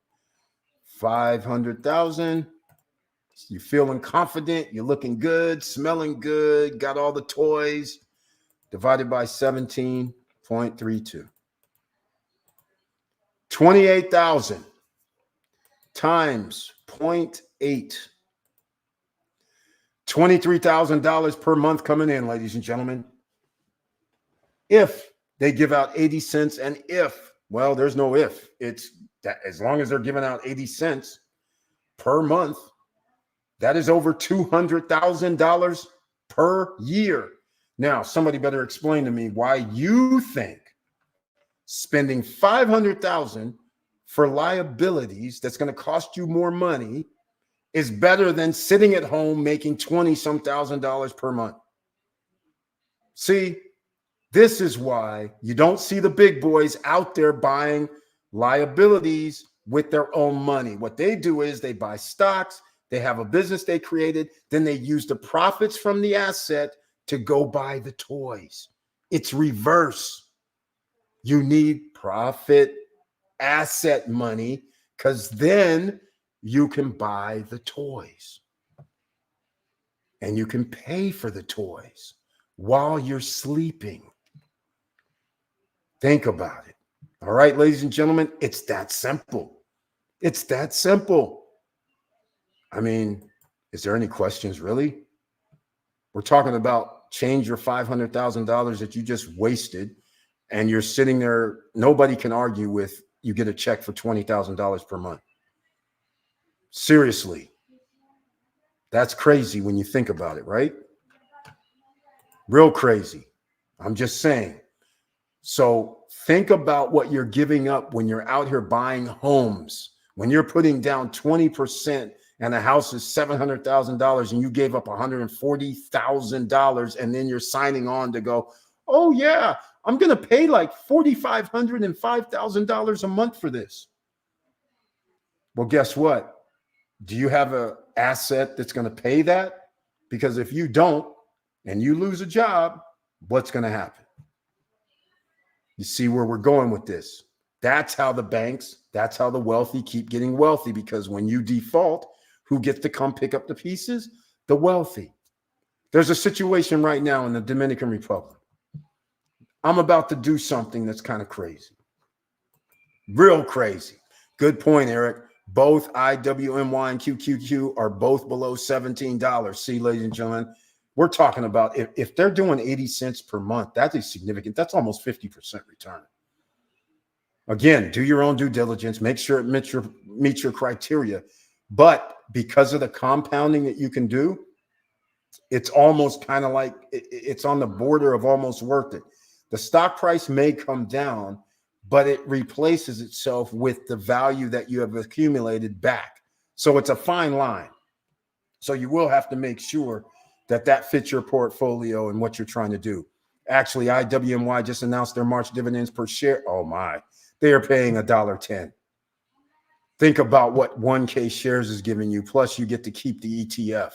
500,000. You feeling confident. You're looking good, smelling good, got all the toys. Divided by 17.32. 28,000 times 0.8. $23,000 per month coming in, ladies and gentlemen. If they give out 80 cents and if, well, there's no if. It's that as long as they're giving out 80 cents per month, that is over $200,000 per year. Now, somebody better explain to me why you think spending $500,000 for liabilities that's going to cost you more money is better than sitting at home making $20-some thousand per month. See, this is why you don't see the big boys out there buying liabilities with their own money. What they do is they buy stocks, they have a business they created, then they use the profits from the asset to go buy the toys. It's reverse. You need profit asset money because then you can buy the toys and you can pay for the toys while you're sleeping. Think about it. All right, ladies and gentlemen, it's that simple. It's that simple. I mean, is there any questions really? We're talking about change your $500,000 that you just wasted and you're sitting there. Nobody can argue with you get a check for $20,000 per month. Seriously, that's crazy when you think about it, right? Real crazy. I'm just saying. So think about what you're giving up when you're out here buying homes, when you're putting down 20% and the house is $700,000 and you gave up $140,000 and then you're signing on to go, oh yeah, I'm going to pay like $4,500 and $5,000 a month for this. Well, guess what? Do you have an asset that's going to pay that? Because if you don't and you lose a job, what's going to happen? You see where we're going with this. That's how the banks, that's how the wealthy keep getting wealthy, because when you default, who gets to come pick up the pieces? The wealthy. There's a situation right now in the Dominican Republic. I'm about to do something that's kind of crazy. Real crazy. Good point, Eric. Both IWMY and QQQ are both below $17. See, ladies and gentlemen, we're talking about if they're doing 80 cents per month, that is significant. That's almost 50% return. Again, do your own due diligence. Make sure it meets your criteria. But because of the compounding that you can do, it's almost kind of like it's on the border of almost worth it. The stock price may come down, but it replaces itself with the value that you have accumulated back. So it's a fine line. So you will have to make sure that that fits your portfolio and what you're trying to do. Actually, IWMY just announced their March dividends per share. Oh my, they are paying $1.10. Think about what 1K shares is giving you. Plus you get to keep the ETF.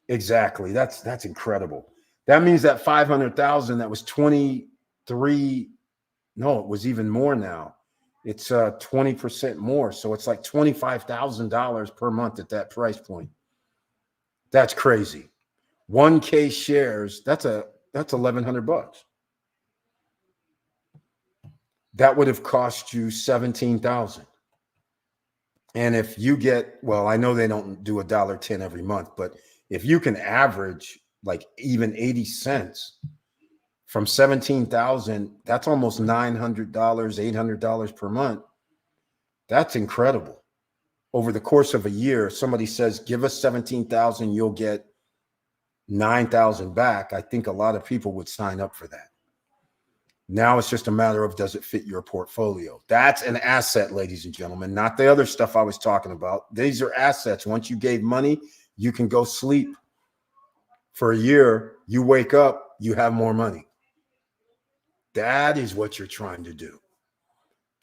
Exactly. That's incredible. That means that 500,000, that was 23. No, it was even more now. It's 20% more. So it's like $25,000 per month at that price point. That's crazy. 1K shares, that's $1,100. That would have cost you 17,000. And if you get, well, I know they don't do $1.10 every month, but if you can average like even 80 cents from 17,000, that's almost $900, $800 per month. That's incredible. Over the course of a year, somebody says, give us 17,000, you'll get 9,000 back. I think a lot of people would sign up for that. Now it's just a matter of, does it fit your portfolio? That's an asset, ladies and gentlemen, not the other stuff I was talking about. These are assets. Once you gave money, you can go sleep for a year. You wake up, you have more money. That is what you're trying to do.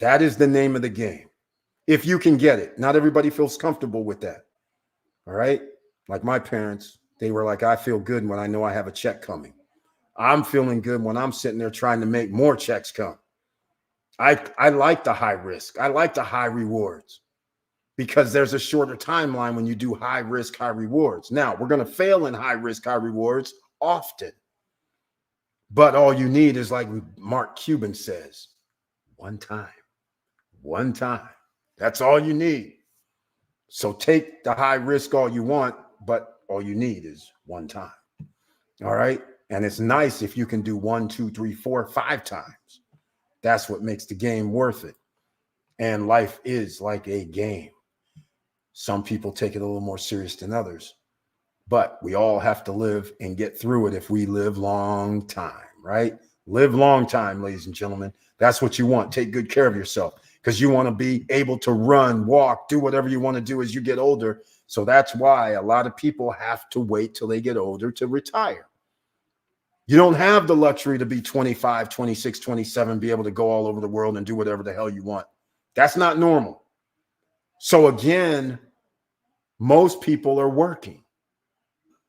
That is the name of the game. If you can get it. Not everybody feels comfortable with that. All right. Like my parents, they were like, I feel good when I know I have a check coming. I'm feeling good when I'm sitting there trying to make more checks come. I like the high risk. I like the high rewards because there's a shorter timeline when you do high risk, high rewards. Now, we're going to fail in high risk, high rewards often. But all you need is, like Mark Cuban says, one time. One time. That's all you need. So take the high risk all you want, but all you need is one time. All right. And it's nice if you can do 1, 2, 3, 4, 5 times. That's what makes the game worth it. And life is like a game. Some people take it a little more serious than others, but we all have to live and get through it if we live long time, right? Live long time, ladies and gentlemen. That's what you want. Take good care of yourself because you want to be able to run, walk, do whatever you want to do as you get older. So that's why a lot of people have to wait till they get older to retire. You don't have the luxury to be 25, 26, 27, be able to go all over the world and do whatever the hell you want. That's not normal. So again, most people are working.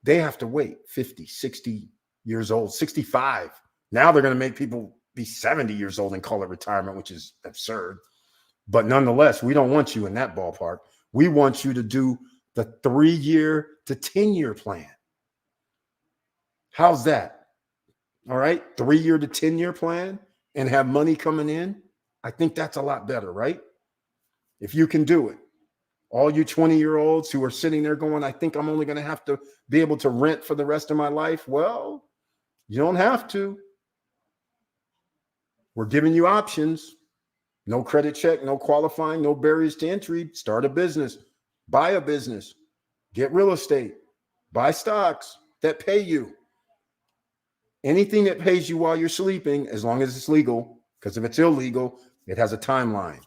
They have to wait 50, 60 years old, 65. Now they're going to make people be 70 years old and call it retirement, which is absurd. But nonetheless, we don't want you in that ballpark. We want you to do the 3-year to 10-year plan. How's that? All right, 3-year to 10-year plan and have money coming in. I think that's a lot better, right? If you can do it. All you 20-year-olds who are sitting there going, I think I'm only going to have to be able to rent for the rest of my life. Well, you don't have to. We're giving you options. No credit check, no qualifying, no barriers to entry. Start a business, buy a business, get real estate, buy stocks that pay you. Anything that pays you while you're sleeping, as long as it's legal, because if it's illegal, it has a timeline.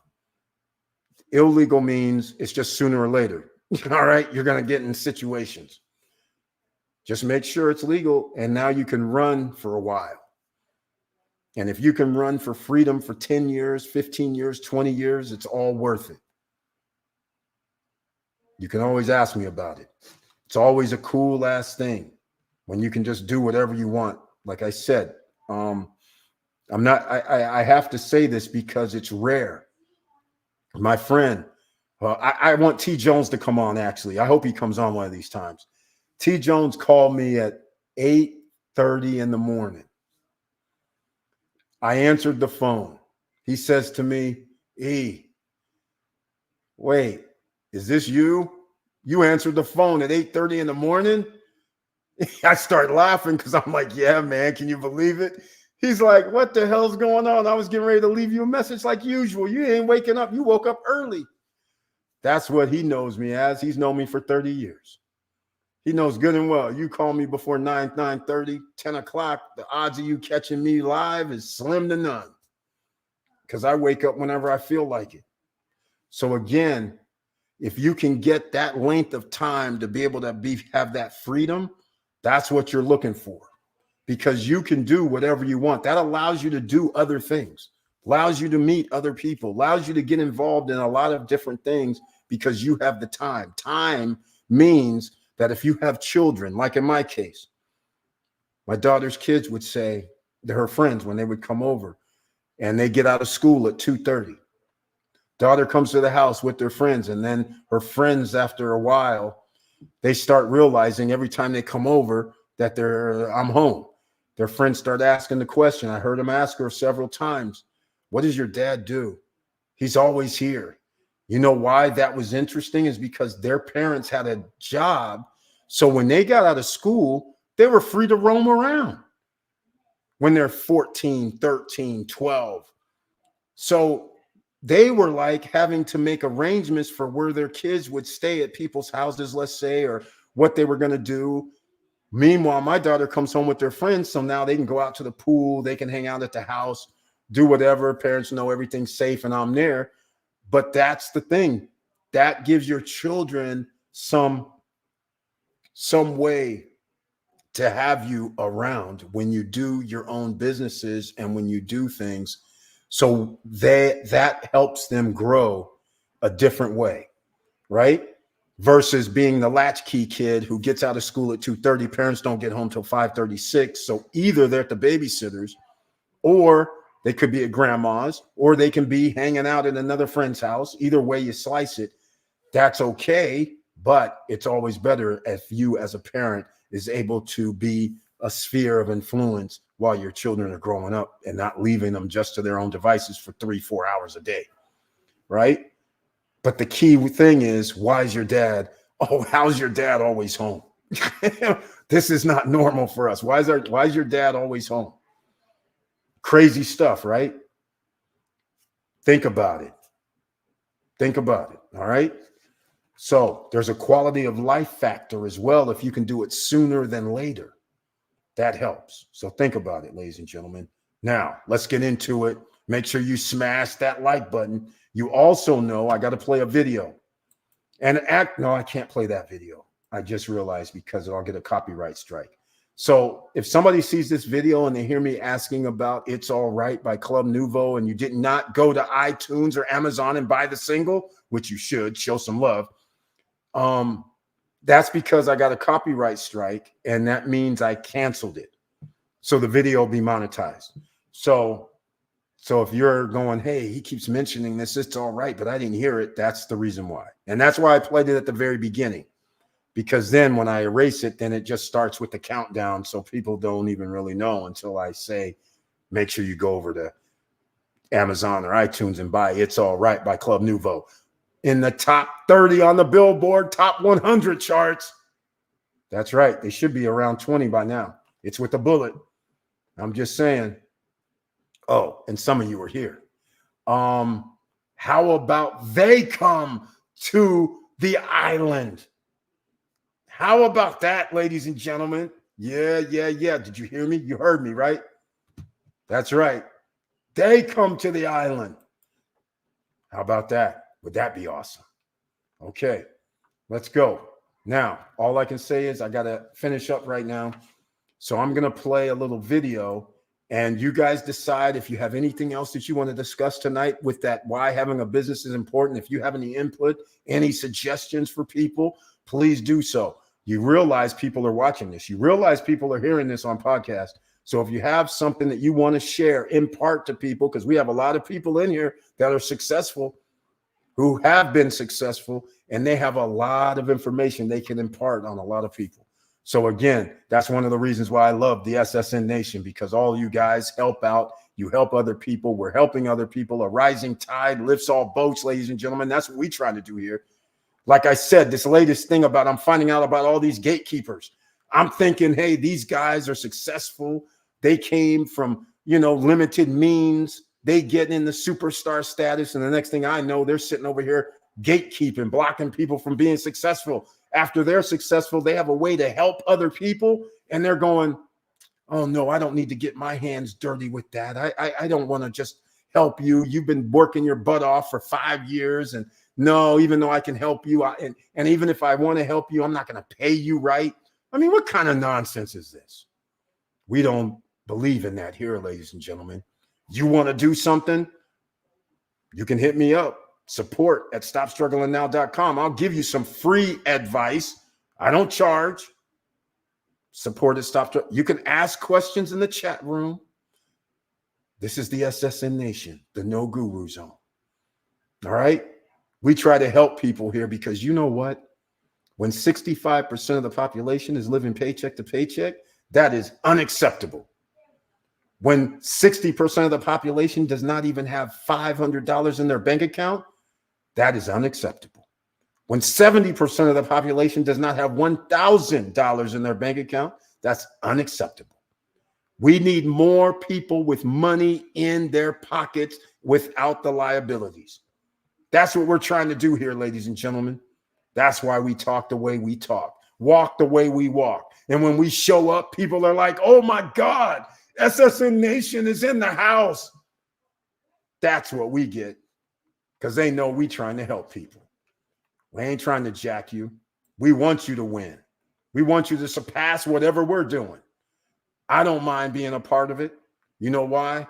Illegal means it's just sooner or later. All right, you're going to get in situations. Just make sure it's legal, and now you can run for a while. And if you can run for freedom for 10 years, 15 years, 20 years, it's all worth it. You can always ask me about it. It's always a cool ass thing when you can just do whatever you want. Like I said, I have to say this because it's rare. My friend, I want T. Jones to come on, actually. I hope he comes on one of these times. T. Jones called me at 8:30 in the morning. I answered the phone. He says to me, E, wait, is this you? You answered the phone at 8:30 in the morning? I start laughing because I'm like, yeah, man, can you believe it? He's like, what the hell's going on? I was getting ready to leave you a message like usual. You ain't waking up. You woke up early. That's what he knows me as. He's known me for 30 years. He knows good and well. You call me before 9:30, 10 o'clock, the odds of you catching me live is slim to none because I wake up whenever I feel like it. So again, if you can get that length of time to be able to have that freedom, that's what you're looking for, because you can do whatever you want. That allows you to do other things, allows you to meet other people, allows you to get involved in a lot of different things because you have the time. Time means that if you have children, like in my case, my daughter's kids would say to her friends when they would come over and they get out of school at 2:30. Daughter comes to the house with their friends, and then her friends, after a while, they start realizing every time they come over that I'm home. Their friends start asking the question. I heard them ask her several times, what does your dad do? He's always here. You know why that was interesting is because their parents had a job. So when they got out of school, they were free to roam around when they're 14, 13, 12. So they were like having to make arrangements for where their kids would stay at people's houses, let's say, or what they were going to do. Meanwhile, my daughter comes home with their friends, so now they can go out to the pool, they can hang out at the house, do whatever. Parents know everything's safe and I'm there. But that's the thing. That gives your children some way to have you around when you do your own businesses and when you do things. So that helps them grow a different way, right? Versus being the latchkey kid who gets out of school at 2:30. Parents don't get home till 5:36. So either they're at the babysitter's, or they could be at grandma's, or they can be hanging out at another friend's house. Either way you slice it, that's okay. But it's always better if you as a parent is able to be a sphere of influence while your children are growing up and not leaving them just to their own devices for 3-4 hours a day, right? But the key thing is, why is your dad? Oh, how's your dad always home? This is not normal for us. Why is your dad always home? Crazy stuff, right? Think about it. Think about it. All right. So there's a quality of life factor as well. If you can do it sooner than later, that helps. So think about it, ladies and gentlemen. Now let's get into it. Make sure you smash that like button. You also know I got to play a video. No, I can't play that video. I just realized because I'll get a copyright strike. So if somebody sees this video and they hear me asking about It's All Right by Club Nouveau, and you did not go to iTunes or Amazon and buy the single, which you should, show some love. That's because I got a copyright strike, and that means I canceled it. So the video will be monetized. So if you're going, hey, he keeps mentioning this, it's all right, but I didn't hear it, that's the reason why. And that's why I played it at the very beginning, because then when I erase it, then it just starts with the countdown. So people don't even really know until I say, make sure you go over to Amazon or iTunes and buy It's All Right by Club Nouveau. In the top 30 on the Billboard top 100 charts. That's right. They should be around 20 by now. It's with a bullet. I'm just saying. Oh, and some of you are here. How about they come to the island? How about that, ladies and gentlemen? Yeah. Did you hear me? You heard me, right? That's right. They come to the island. How about that? Would that be awesome? Okay, let's go. Now, all I can say is I got to finish up right now. So I'm going to play a little video, and you guys decide if you have anything else that you want to discuss tonight with that, why having a business is important. If you have any input, any suggestions for people, please do so. You realize people are watching this. You realize people are hearing this on podcast. So if you have something that you want to share, impart to people, because we have a lot of people in here that are successful, who have been successful, and they have a lot of information they can impart on a lot of people. So again, that's one of the reasons why I love the SSN Nation, because all you guys help out. You help other people. We're helping other people. A rising tide lifts all boats, ladies and gentlemen. That's what we try to do here. Like I said, this latest thing about I'm finding out about all these gatekeepers. I'm thinking, hey, these guys are successful. They came from, limited means. They get in the superstar status. And the next thing I know, they're sitting over here gatekeeping, blocking people from being successful. After they're successful, they have a way to help other people. And they're going, oh, no, I don't need to get my hands dirty with that. I don't want to just help you. You've been working your butt off for 5 years. And no, even though I can help you, and even if I want to help you, I'm not going to pay you right. I mean, what kind of nonsense is this? We don't believe in that here, ladies and gentlemen. You want to do something? You can hit me up. Support at stopstrugglingnow.com. I'll give you some free advice. I don't charge. Support at Stop. You can ask questions in the chat room. This is the SSN Nation, the No Guru Zone. All right? We try to help people here because you know what? When 65% of the population is living paycheck to paycheck, that is unacceptable. When 60% of the population does not even have $500 in their bank account, that is unacceptable. When 70% of the population does not have $1,000 in their bank account, that's unacceptable. We need more people with money in their pockets without the liabilities. That's what we're trying to do here, ladies and gentlemen. That's why we talk the way we talk, walk the way we walk. And when we show up, people are like, oh my God, SSN Nation is in the house. That's what we get because they know we trying to help people. We ain't trying to jack you. We want you to win. We want you to surpass whatever we're doing. I don't mind being a part of it. You know why?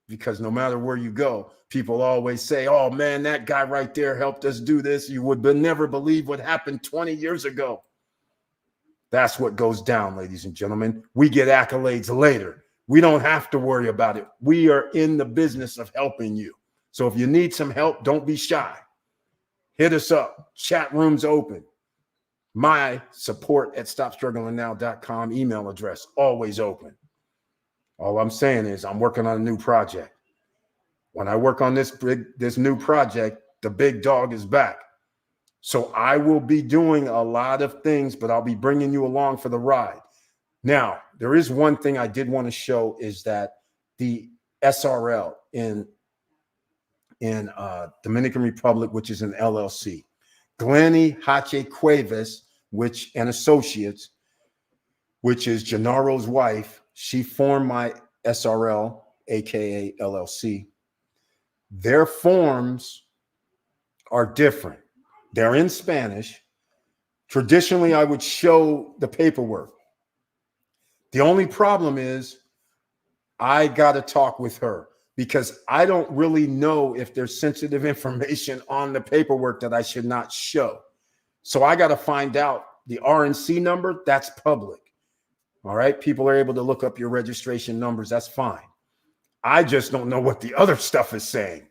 Because no matter where you go, people always say, oh man, that guy right there helped us do this. You would never believe what happened 20 years ago. That's what goes down, ladies and gentlemen. We get accolades later. We don't have to worry about it. We are in the business of helping you. So if you need some help, don't be shy. Hit us up. Chat room's open. My support at stopstrugglingnow.com email address, always open. All I'm saying is I'm working on a new project. When I work on this new project, the big dog is back. So I will be doing a lot of things, but I'll be bringing you along for the ride. Now, there is one thing I did want to show is that the SRL in Dominican Republic, which is an LLC, Glenny Hache Cuevas, and Associates, which is Gennaro's wife, she formed my SRL, aka LLC. Their forms are different. They're in Spanish. Traditionally, I would show the paperwork. The only problem is I got to talk with her because I don't really know if there's sensitive information on the paperwork that I should not show. So I got to find out the RNC number. That's public. All right. People are able to look up your registration numbers. That's fine. I just don't know what the other stuff is saying.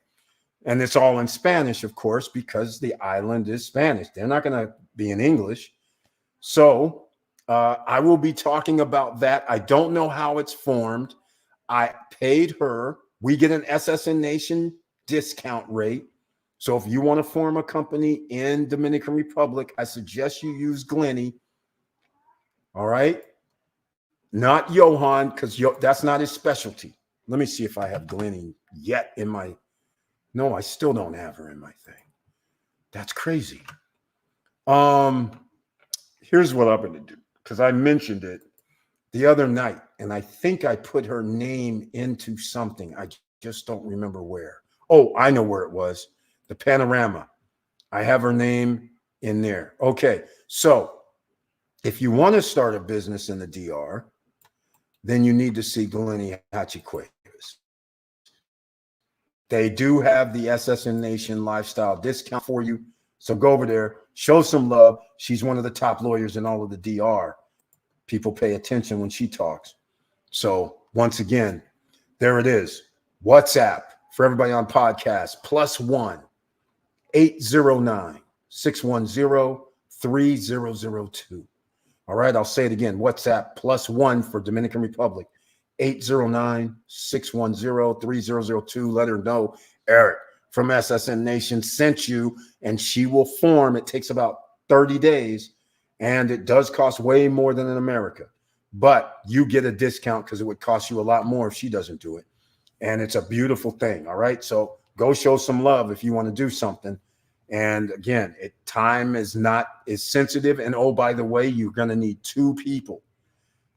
And it's all in Spanish, of course, because the island is Spanish. They're not going to be in English. So I will be talking about that. I don't know how it's formed. I paid her. We get an SSN Nation discount rate. So if you want to form a company in Dominican Republic, I suggest you use Glenny. All right. Not Johan, because that's not his specialty. Let me see if I have Glenny yet in my... No, I still don't have her in my thing. That's crazy. Here's what I'm going to do, because I mentioned it the other night, and I think I put her name into something. I just don't remember where. Oh, I know where it was. The Panorama. I have her name in there. Okay, so if you want to start a business in the DR, then you need to see Glenny Hache Cuevas. They do have the SSN Nation lifestyle discount for you. So go over there, show some love. She's one of the top lawyers in all of the DR. People pay attention when she talks. So once again, there it is. WhatsApp for everybody on podcast, +1 809-610-3002. All right, I'll say it again. WhatsApp +1 for Dominican Republic, 809-610-3002. Let her know, Eric, from SSN Nation sent you, and she will form. It takes about 30 days, and it does cost way more than in America. But you get a discount because it would cost you a lot more if she doesn't do it. And it's a beautiful thing. All right. So go show some love if you want to do something. And again, time is sensitive. And oh, by the way, you're going to need 2 people.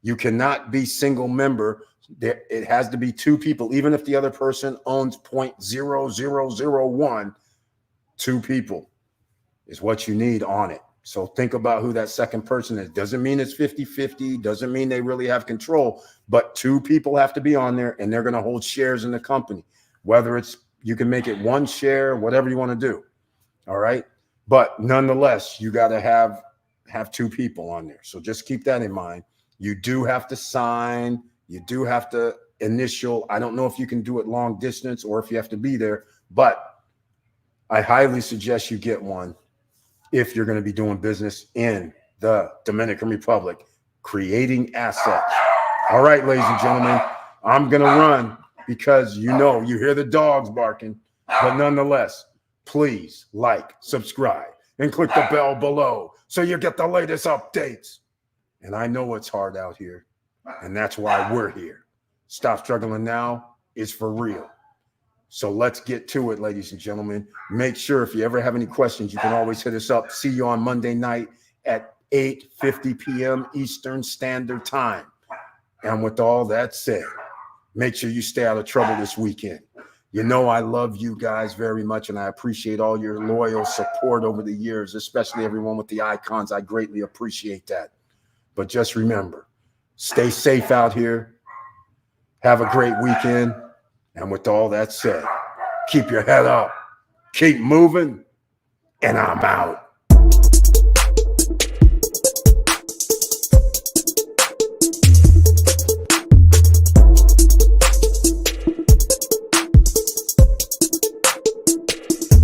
You cannot be single member. It has to be 2 people. Even if the other person owns 0.0001, 2 people is what you need on it. So think about who that second person is. Doesn't mean it's 50-50. Doesn't mean they really have control, but 2 people have to be on there, and they're going to hold shares in the company. Whether it's, you can make it 1 share, whatever you want to do. All right. But nonetheless, you got to have 2 people on there. So just keep that in mind. You do have to sign. You do have to initial. I don't know if you can do it long distance or if you have to be there, but I highly suggest you get one if you're going to be doing business in the Dominican Republic, creating assets. All right, ladies and gentlemen, I'm going to run because you hear the dogs barking, but nonetheless, please like, subscribe, and click the bell below so you get the latest updates. And I know it's hard out here, and that's why we're here. Stop Struggling Now is for real. So let's get to it, ladies and gentlemen. Make sure if you ever have any questions, you can always hit us up. See you on Monday night at 8:50 p.m. Eastern Standard Time. And with all that said, make sure you stay out of trouble this weekend. You know I love you guys very much, and I appreciate all your loyal support over the years, especially everyone with the icons. I greatly appreciate that. But just remember, stay safe out here. Have a great weekend. And with all that said, keep your head up, keep moving, and I'm out.